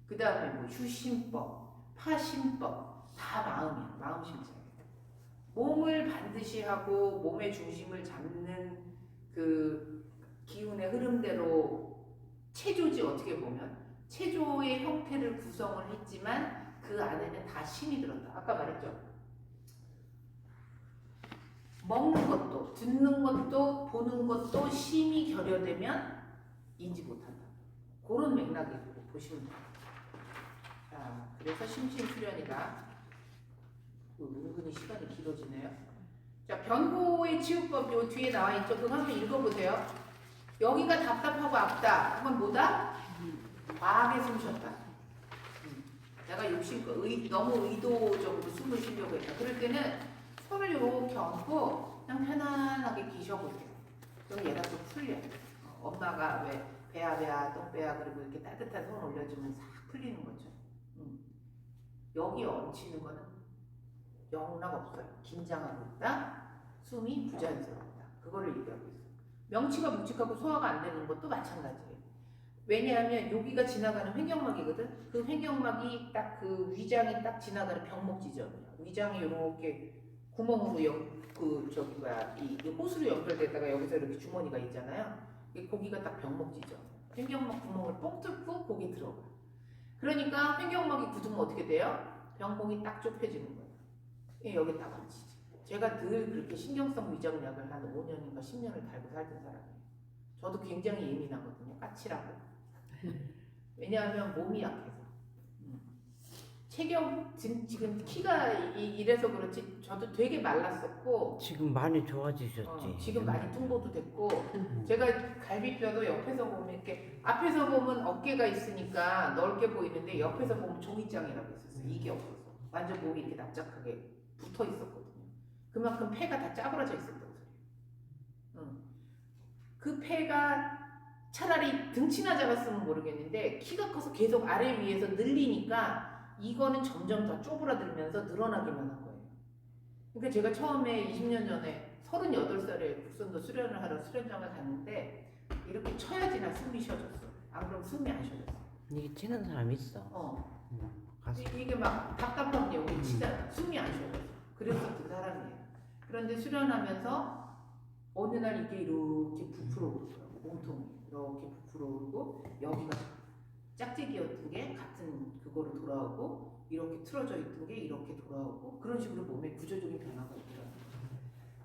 그 다음에 뭐 휴심법, 파심법 다 마음이야. 마음심자예요. 몸을 반드시 하고 몸의 중심을 잡는 그 기운의 흐름대로 체조지 어떻게 보면 체조의 형태를 구성을 했지만 그 안에는 다 심이 들었다. 아까 말했죠. 먹는 것도 듣는 것도 보는 것도 심이 결여되면 인지 못한다. 그런 맥락으로 보시면 돼요. 자, 그래서 심신수련이다. 은근히 시간이 길어지네요. 자, 변호의 치유법 요 뒤에 나와 있죠. 그거 한번 읽어보세요. 여기가 답답하고 아프다. 그건 뭐다? 과하게 숨 쉬었다. 내가 너무 의도적으로 숨을 쉬려고 했다. 그럴 때는 손을 이렇게 얹고 그냥 편안하게 기셔보세요. 그럼 얘가 또 풀려. 엄마가 왜 배야 똥배야 그리고 이렇게 따뜻한 손 올려주면 싹 풀리는 거죠. 여기 얹히는 거는 영락 없어요. 긴장하고 있다. 숨이 부자연스럽다. 그거를 얘기하고 있어요. 명치가 묵직하고 소화가 안 되는 것도 마찬가지예요. 왜냐하면 여기가 지나가는 횡격막이거든. 그 횡격막이 딱 그 위장이 딱 지나가는 병목 지점이야. 위장이 이렇게 구멍으로 이 호수로 연결되다가 여기서 이렇게 주머니가 있잖아요. 거기가 딱 병목 지점. 횡격막 구멍을 뻥 뚫고 거기 들어가. 그러니까 횡격막이 굳으면 어떻게 돼요? 병목이 딱 좁혀지는 거예요. 여기 딱 얹히지. 제가 늘 그렇게 신경성 위장약을 한 5년인가 10년을 달고 살던 사람이에요. 저도 굉장히 예민하거든요. 까칠하고. 왜냐하면 몸이 약해서. 체격 지금 키가 이래서 그렇지 저도 되게 말랐었고 지금 많이 좋아지셨지. 지금 많이 뚱보도 됐고 제가 갈비뼈도 옆에서 보면 이렇게 앞에서 보면 어깨가 있으니까 넓게 보이는데 옆에서 보면 종이장이라고 있었어요. 이게 없어서 완전 몸이 이렇게 납작하게 붙어 있었거든요. 그만큼 폐가 다 짜부러져 있었다고 소리예요. 그 폐가 차라리 등치나 잡았으면 모르겠는데 키가 커서 계속 아래 위에서 늘리니까 이거는 점점 더 쪼그라들면서 늘어나기만 한 거예요. 그러니까 제가 처음에 20년 전에 38살에 국선도 수련을 하러 수련장을 갔는데 이렇게 쳐야지나 숨이 쉬어졌어. 안 그러면 숨이 안 쉬어졌어. 이게 치는 사람 있어. 가서. 이게 막 답답하면 여기 치잖아. 숨이 안 쉬어졌어. 그래서 그 사람이에요. 그런데 수련하면서 어느 날 이게 이렇게 부풀어 오르더라고. 몸통이 이렇게 부풀어 오르고 여기가 짝짝이였던 게 같은 그거로 돌아오고 이렇게 틀어져 있던 게 이렇게 돌아오고 그런 식으로 몸에 구조적인 변화가 있더라고요.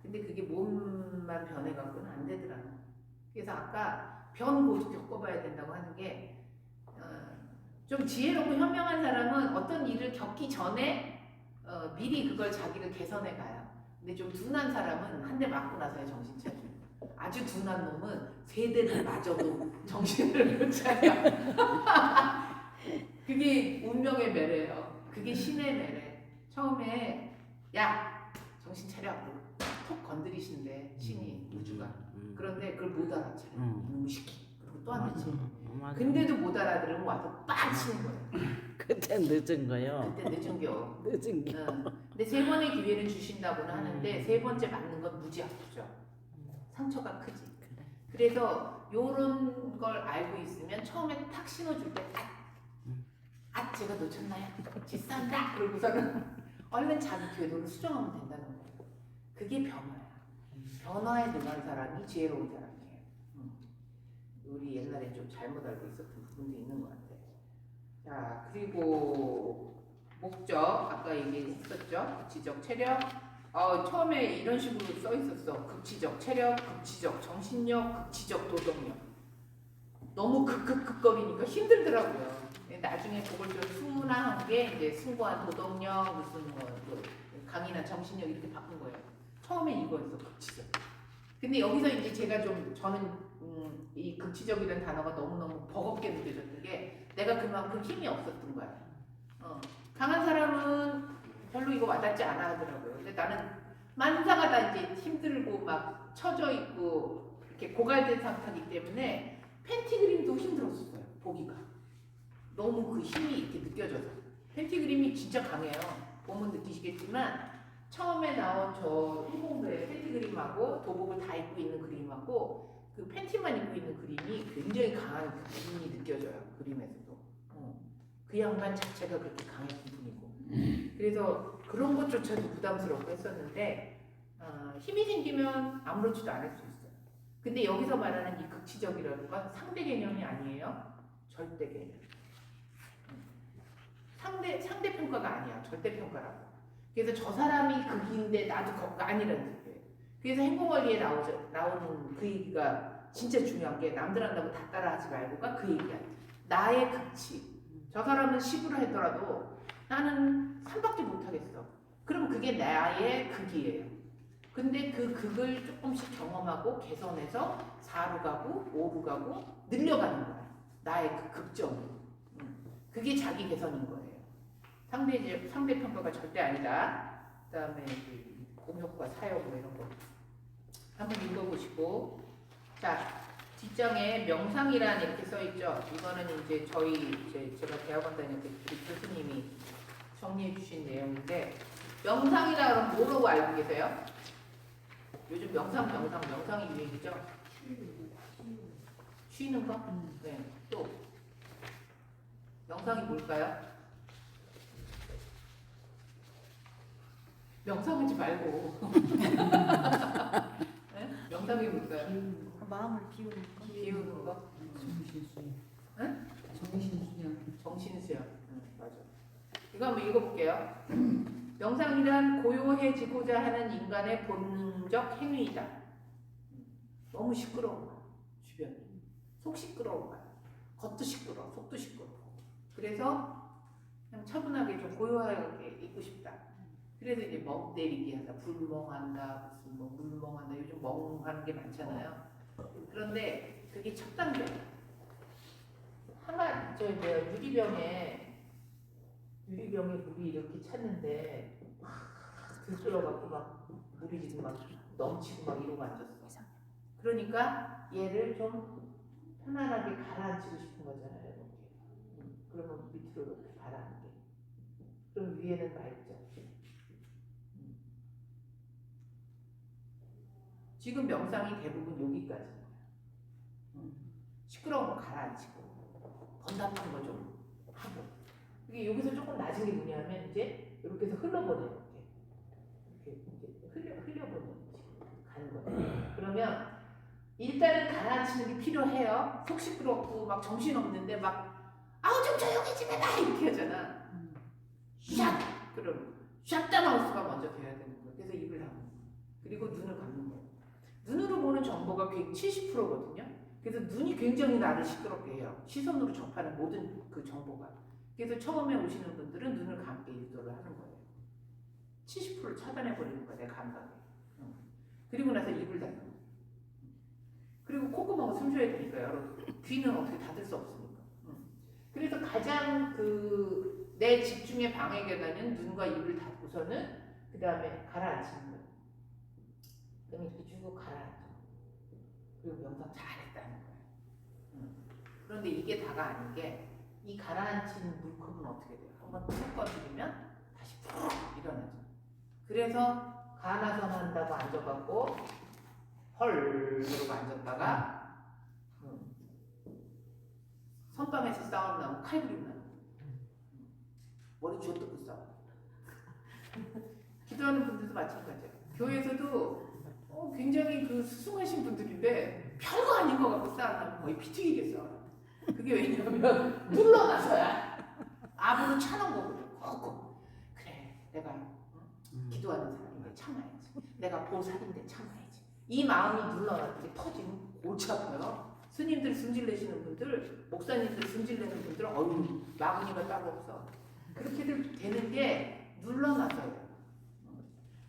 근데 그게 몸만 변해갖고는 안 되더라고요. 그래서 아까 변고도 겪어봐야 된다고 하는 게 좀 지혜롭고 현명한 사람은 어떤 일을 겪기 전에 미리 그걸 자기를 개선해 가요. 근데 좀 둔한 사람은 한 대 맞고 나서야 정신 차려요. 아주 둔한 놈은 세 대를 맞아도 정신을 못 차려. 그게 운명의 매래예요. 그게 신의 매래. 처음에 야 정신 차려 톡 건드리신대 신이 우주가. 그런데 그걸 못 알아차려. 무식해. 그리고 또 하나 치. 근데도 못 알아들으면 와서 빡 치는 거예요. 그때 늦은 거요. 그때 늦은 겨. 늦은 게. 근데 세 번의 기회를 주신다고는 하는데 세 번째 맞는 건 무지 아프죠. 상처가 크지. 그래서 요런 걸 알고 있으면 처음에 탁 신어줄 때 제가 놓쳤나요? 지싼다! 그러고서는 얼른 자기 궤도를 수정하면 된다는 거예요. 그게 변화야. 변화에 능한 사람이 지혜로운 사람이에요. 우리 옛날에 좀 잘못 알고 있었던 부분도 있는 것 같아요. 자, 그리고 목적, 아까 얘기했었죠? 극치적 체력. 처음에 이런 식으로 써 있었어. 극치적 체력, 극치적 정신력, 극치적 도덕력. 너무 극극극거리니까 힘들더라고요. 나중에 그걸 좀 순화한 게 이제 숭고한 도덕력, 무슨 뭐 강인한 정신력 이렇게 바꾼 거예요. 처음에 이거였어, 극치적. 근데 여기서 이제 제가 저는 이 극치적이라는 단어가 너무너무 버겁게 느껴졌던 게 내가 그만큼 힘이 없었던 거야. 강한 사람은 별로 이거 와닿지 않아 하더라고요. 근데 나는 만사가 다 이제 힘들고 막 처져 있고 이렇게 고갈된 상태이기 때문에 팬티 그림도 힘들었어요. 보기가 너무 그 힘이 이렇게 느껴져서. 팬티 그림이 진짜 강해요. 보면 느끼시겠지만 처음에 나온 저 일본의 팬티 그림하고 도복을 다 입고 있는 그림하고 그 팬티만 입고 있는 그림이 굉장히 강한 그 기분이 느껴져요. 그림에서도. 그 양반 자체가 그렇게 강했던 분이고. 그래서 그런 것조차도 부담스럽고 했었는데 힘이 생기면 아무렇지도 않을 수 있어요. 근데 여기서 말하는 이 극치적이라는 건 상대 개념이 아니에요. 절대 개념. 상대 평가가 아니야. 절대 평가라고. 그래서 저 사람이 극인데 나도 거가 아니라는 얘기예요. 그래서 행복원리에 나오는 그 얘기가 진짜 중요한 게 남들 한다고 다 따라하지 말고가 그 얘기야. 나의 극치. 저 사람은 10으로 하더라도 나는 3밖에 못하겠어. 그럼 그게 나의 극이에요. 근데 그 극을 조금씩 경험하고 개선해서 4로 가고 5로 가고 늘려가는 거야. 나의 그 극점을. 그게 자기 개선인 거예요. 상대 평가가 절대 아니다. 그다음에 공효과 사용 뭐 이런 거 한번 읽어보시고. 자, 뒷장에 명상이란 이렇게 써 있죠. 이거는 이제 제가 대학원 다닐 때 우리 교수님이 정리해 주신 내용인데 명상이라 그러면 뭐라고 알고 계세요? 요즘 명상이 유행이죠. 쉬는 거? 네. 또 명상이 뭘까요? 명상하지 말고 네? 명상이 뭘까요? 마음을 비우는 거. 비우는 거? 정신수양. 응? 정신수양. 정신수양. 맞아. 이거 한번 읽어볼게요. 명상이란 고요해지고자 하는 인간의 본능적 행위이다. 너무 시끄러운 거야. 주변이. 속 시끄러운 거야. 겉도 시끄러워. 속도 시끄러워. 그래서 그냥 차분하게 좀 고요하게 있고 싶다. 그래서 이제 멍 때리기 한다. 불멍한다. 무슨 뭐 물멍한다. 요즘 멍하는 게 많잖아요. 그런데 그게 첫 단계야. 유리병에 물이 이렇게 찼는데 들끓어갖고 막 물이 지금 막 넘치고 막 이러고 앉았어. 그러니까 얘를 좀 편안하게 가라앉히고 싶은 거잖아요. 이렇게. 그러면 밑으로 이렇게 가라앉게. 그럼 위에는 맑죠. 지금 명상이 대부분 여기까지예요. 시끄러운 거 가라앉히고 번답한 거 좀 하고. 이게 여기서 조금 낮은 게 뭐냐면 이제 이렇게 해서 흘러보내요. 이렇게 흘려보내요. 가는 거예요. 그러면 일단은 가라앉히는 게 필요해요. 속 시끄럽고 막 정신 없는데 막 아우 좀 조용해지면 이렇게 하잖아. 샥! 그럼 샥다마우스가 먼저 돼야 되는 거예요. 그래서 입을 닫는 거예요. 그리고 눈을 감는 거예요. 눈으로 보는 정보가 70%거든요. 그래서 눈이 굉장히 나를 시끄럽게 해요. 시선으로 접하는 모든 그 정보가. 그래서 처음에 오시는 분들은 눈을 감게 유도를 하는 거예요. 70%를 차단해버리는 거예요. 내 감각에. 그리고 나서 입을 닫는 거예요. 그리고 콧구멍을 숨 쉬어야 되니까요. 귀는 어떻게 닫을 수 없으니까. 그래서 가장 내 집중의 방해 계단은 눈과 입을 닫고서는 그 다음에 가라앉히는 거예요. 그럼 이렇게 쭉 가라앉혀. 그리고 명상 잘했다는 거예요. 그런데 이게 다가 아닌 게 이 가라앉힌 물컵은 어떻게 돼요? 한번 툭 꺼뜨리면 다시 푹 일어나죠. 그래서 가나선 한다고 앉아갖고 헐 이러고 앉았다가 선방에서 싸움 나면 칼부림 나요. 머리 쥐어뜯고 싸워. 기도하는 분들도 마찬가지예요. 교회에서도 굉장히 그 수승하신 분들인데 별거 아닌 것 같고 싸우면 거의 피 튀기겠어. 그게 왜냐면 눌러놔서야. 압으로 차는 거거든. 꼭. 그래, 내가 기도하는 사람인데 참아야지. 내가 보살인데 참아야지. 이 마음이 눌러놨더니 터지면 골치 아파요. 스님들 승질내시는 분들, 목사님들 승질내는 분들은 어휴 마구니가 따로 없어. 그렇게들 되는 게 눌러놔서요.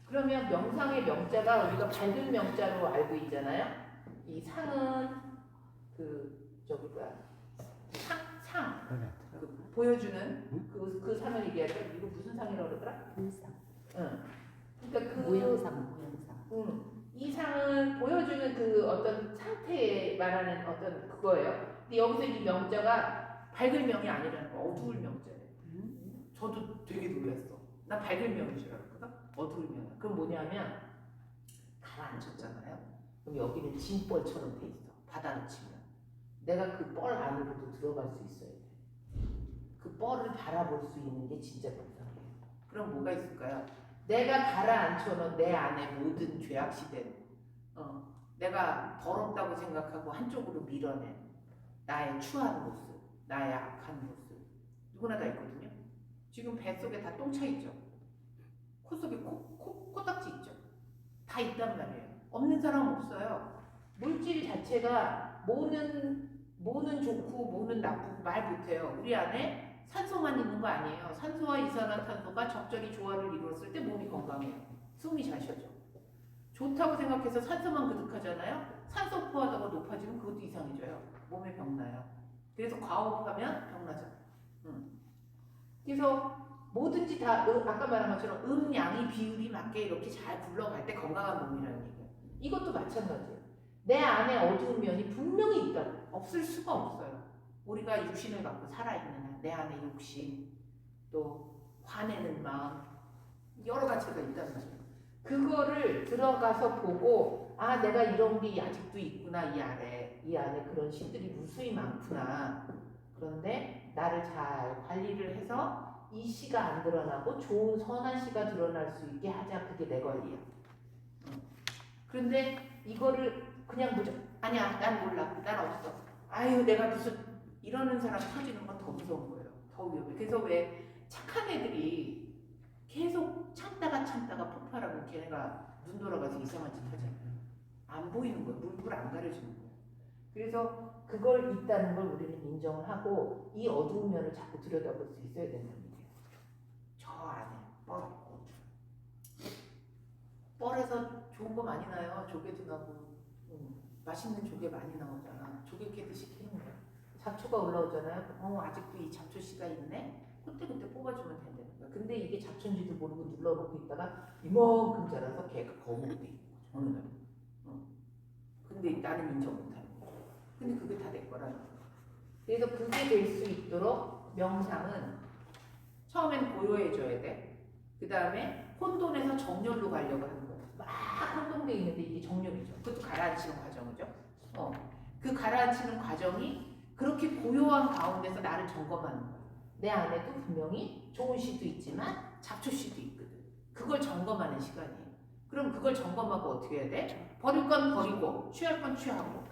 그러면 명상의 명자가 우리가 밝은 명자로 알고 있잖아요. 이 상은 저기 뭐야 상 보여주는 그 상을 얘기할 때 이거 무슨 상이라고 그러더라? 인상. 응. 그러니까 모양상. 이 상은 보여주는 그 어떤 상태에 말하는 어떤 그거예요. 근데 여기서 이 명자가 밝을 명이 아니라는 거, 어두울 명자예요. 저도 되게 놀랐어. 나 밝을 명인 줄 알았거든. 어두울 명. 그럼 뭐냐면 가라앉혔잖아요. 그럼 여기는 진뻘처럼 돼 있어. 바다로 치면 내가 그 뻘 안으로도 들어갈 수 있어야 돼. 그 뻘을 바라볼 수 있는 게 진짜 명상이에요. 그럼 뭐가 있을까요? 내가 가라앉혀놓은 내 안에 모든 죄악시된 내가 더럽다고 생각하고 한쪽으로 밀어낸 나의 추한 모습, 나의 악한 모습 누구나 다 있거든요. 지금 뱃속에 다 똥 차 있죠. 코 속에 코딱지 있죠. 다 있단 말이에요. 없는 사람 없어요. 물질 자체가 뭐는 좋고 뭐는 나쁘고 말 못해요. 우리 안에 산소만 있는 거 아니에요. 산소와 이산화탄소가 적절히 조화를 이루었을 때 몸이 건강해요. 숨이 잘 쉬어져. 좋다고 생각해서 산소만 그득하잖아요. 산소 포화도가 높아지면 그것도 이상해져요. 몸에 병나요. 그래서 과호흡하면 병나죠. 그래서 뭐든지 다 아까 말한 것처럼 양이 비율이 맞게 이렇게 잘 굴러갈 때 건강한 몸이라는 얘기예요. 이것도 마찬가지예요. 내 안에 어두운 면이 분명히 있다. 없을 수가 없어요. 우리가 육신을 갖고 살아있는 한 내 안에 욕심, 또 화내는 마음, 여러 가지가 있단 말이에요. 그거를 들어가서 보고 내가 이런 게 아직도 있구나. 이 안에 그런 신들이 무수히 많구나. 그런데 나를 잘 관리를 해서 이 씨가 안 드러나고 좋은 선한 씨가 드러날 수 있게 하자. 그게 내 관리야. 그런데 이거를 그냥 아니야 난 몰라 난 없어 아유 내가 무슨 이러는 사람 터지는 건 더 무서운 거예요. 더 위험해. 그래서 왜 착한 애들이 계속 참다가 폭발하고 걔네가 눈 돌아가서 이상한 짓 하잖아요. 안 보이는 거예요. 물불 안 가려지는 거예요. 그래서 그걸 있다는 걸 우리는 인정을 하고 이 어두운 면을 자꾸 들여다볼 수 있어야 된다는 얘기예요. 저 안에 뻘에서 좋은 거 많이 나요. 조개도 나고 맛있는 조개 많이 나오잖아. 조개 캐듯이 캐는 거야. 잡초가 올라오잖아요. 아직도 이 잡초씨가 있네. 그때 뽑아주면 된다는 거야. 근데 이게 잡초인지도 모르고 눌러놓고 있다가 이만큼 자라서 걔가 거북이 돼 있는 거죠. 어느 날. 근데 나는 인정 못하는 거야. 근데 그게 다 내 거라는 거야. 그래서 그게 될 수 있도록 명상은 처음엔 고요해져야 돼. 그 다음에 혼돈에서 정렬로 가려고 하는 거야. 막 혼돈돼 있는데 이게 정렬이죠. 그것도 가라앉히는 과정이죠. 그 가라앉히는 과정이 그렇게 고요한 가운데서 나를 점검하는 거야. 내 안에도 분명히 좋은 씨도 있지만 잡초 씨도 있거든. 그걸 점검하는 시간이에요. 그럼 그걸 점검하고 어떻게 해야 돼? 버릴 건 버리고 취할 건 취하고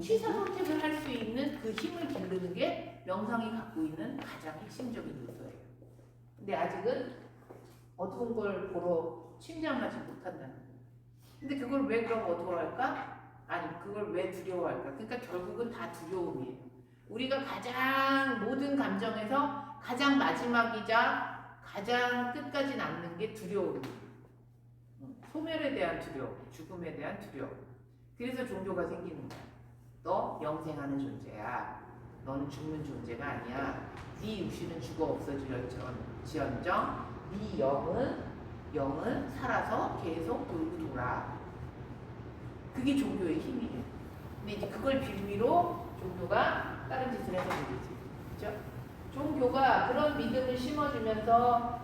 취사 선택을 할 수 있는 그 힘을 기르는 게 명상이 갖고 있는 가장 핵심적인 요소예요. 근데 아직은 어두운 걸 보러 침잠하지 못한다는 거예요. 근데 그걸 왜 그럼 어두워할까? 아니 그걸 왜 두려워할까? 그러니까 결국은 다 두려움이에요. 우리가 가장 모든 감정에서 가장 마지막이자 가장 끝까지 남는 게 두려움이에요. 소멸에 대한 두려움, 죽음에 대한 두려움. 그래서 종교가 생기는 거야. 너 영생하는 존재야. 너는 죽는 존재가 아니야. 네 육신은 죽어 없어질지언정 네 영은 살아서 계속 돌고 돌아. 그게 종교의 힘이에요. 근데 이제 그걸 빌미로 종교가 다른 짓을 해서 되겠지. 그죠? 종교가 그런 믿음을 심어주면서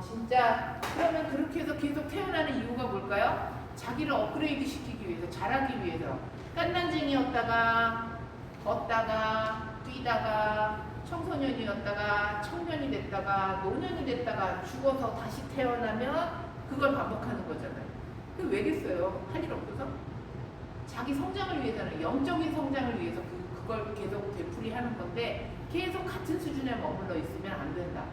진짜 그러면 그렇게 해서 계속 태어나는 이유가 뭘까요? 자기를 업그레이드 시키기 위해서, 자라기 위해서. 깐난쟁이였다가 걷다가 뛰다가 청소년이었다가 청년이 됐다가 노년이 됐다가 죽어서 다시 태어나면 그걸 반복하는 거잖아요. 그 왜겠어요? 할 일 없어서? 자기 성장을 위해서는, 영적인 성장을 위해서 그걸 계속 되풀이하는 건데 계속 같은 수준에 머물러 있으면 안 된다.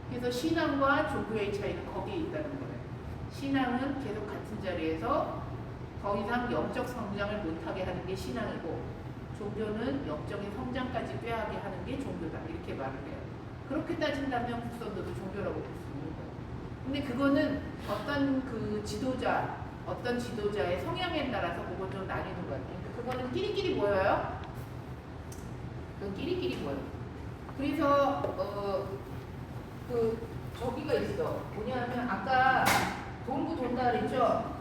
그래서 신앙과 종교의 차이는 거기에 있다는 거예요. 신앙은 계속 같은 자리에서 더 이상 영적 성장을 못하게 하는 게 신앙이고, 종교는 영적인 성장까지 꾀하게 하는 게 종교다. 이렇게 말을 해요. 그렇게 따진다면 국선도도 종교라고 볼 수 있는 거예요. 근데 그거는 어떤 그 지도자, 어떤 지도자의 성향에 따라서 그건 좀 나뉘는 것 같아요. 그거는 끼리끼리 모여요. 그건 끼리끼리 모여요. 그래서 저기가 있어. 뭐냐면 아까 돌고 돈다 그랬죠?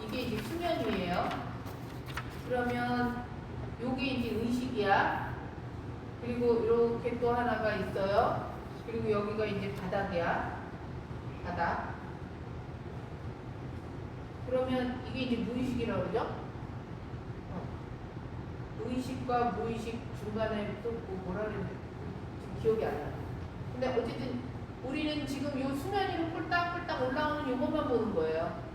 이게 이제 수면이에요. 그러면 요게 이제 의식이야. 그리고 이렇게 또 하나가 있어요. 그리고 여기가 이제 바닥이야. 바닥. 그러면 이게 이제 무의식이라고 그러죠? 의식과 무의식 중간에 또 뭐라 그랬는데 지금 기억이 안 나요. 근데 어쨌든 우리는 지금 요 수면 위로 꿀딱꿀딱 올라오는 요것만 보는 거예요.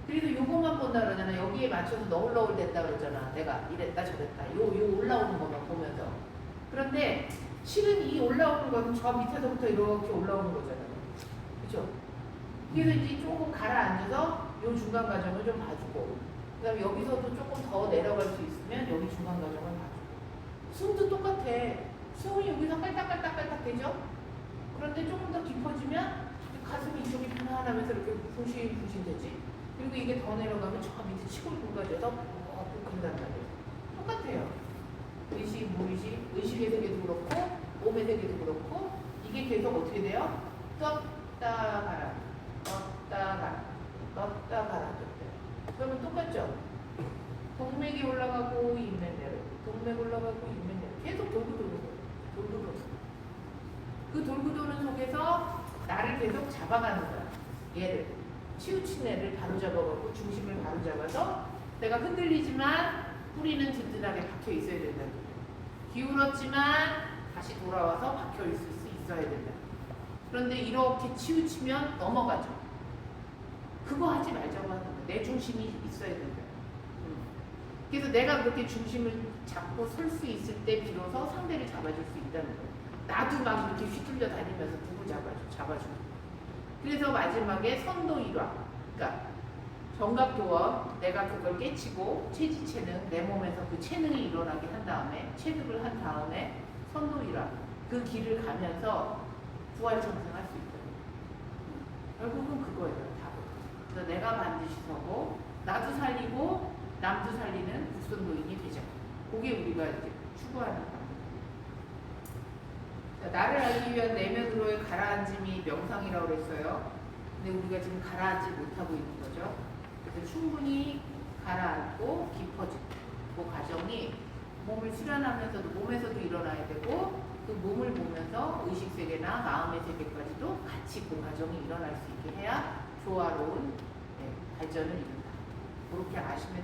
그래서 요것만 본다 그러잖아. 여기에 맞춰서 너울너울 된다 그러잖아. 내가 이랬다 저랬다. 요 올라오는 것만 보면서. 그런데 실은 이 올라오는 건 저 밑에서부터 이렇게 올라오는 거잖아요. 그죠? 그래서 이제 조금 가라앉아서 요 중간 과정을 좀 봐주고, 그 다음에 여기서도 조금 더 내려갈 수 있으면 여기 중간 과정을 봐주고. 숨도 똑같아. 숨이 여기서 깔딱깔딱깔딱 되죠? 그런데 조금 더 깊어지면 가슴이 이쪽이 편안하면서 이렇게 붕신붕신 되지. 그리고 이게 더 내려가면 저 밑에 치골근까지도 꼭 간단 말이에요. 똑같아요. 의식, 무의식, 의식의 세계도 그렇고 몸의 세계도 그렇고 이게 계속 어떻게 돼요? 떴다 가라, 떴다 가라, 떴다 가라. 그러면 똑같죠? 동맥이 올라가고 인맥 내려오고, 동맥 올라가고 인맥 내려오고 계속 돌고 도는 거예요. 돌고 도는 거예요. 그 돌고 도는 속에서 나를 계속 잡아가는 거야. 얘를 치우친 애를 바로잡아가고 중심을 바로잡아서 내가 흔들리지만 뿌리는 든든하게 박혀 있어야 된다는 거예요. 기울었지만 다시 돌아와서 박혀 있을 수 있어야 된다. 그런데 이렇게 치우치면 넘어가죠. 그거 하지 말자고 하는 거예요. 내 중심이 있어야 된다. 그래서 내가 그렇게 중심을 잡고 설 수 있을 때 비로소 상대를 잡아줄 수 있다는 거예요. 나도 막 이렇게 휘둘려 다니면서 누구 잡아주고. 그래서 마지막에 선도 일화, 그러니까 정각도원, 내가 그걸 깨치고 체지체능, 내 몸에서 그 체능이 일어나게 한 다음에, 체득을 한 다음에 선도 일화, 그 길을 가면서 부활청생할 수 있다. 결국은 그거예요, 답은. 그래서 내가 반드시 서고, 나도 살리고, 남도 살리는 국선도인이 되자. 그게 우리가 이제 추구하는 겁니다. 나를 알기 위한 내면으로의 가라앉음이 명상이라고 그랬어요. 근데 우리가 지금 가라앉지 못하고 있는 거죠. 그래서 충분히 가라앉고 깊어지고 그 과정이 몸을 수련하면서도 몸에서도 일어나야 되고, 그 몸을 보면서 의식세계나 마음의 세계까지도 같이 그 과정이 일어날 수 있게 해야 조화로운 발전을 이룬다. 그렇게 아시면 됩니다.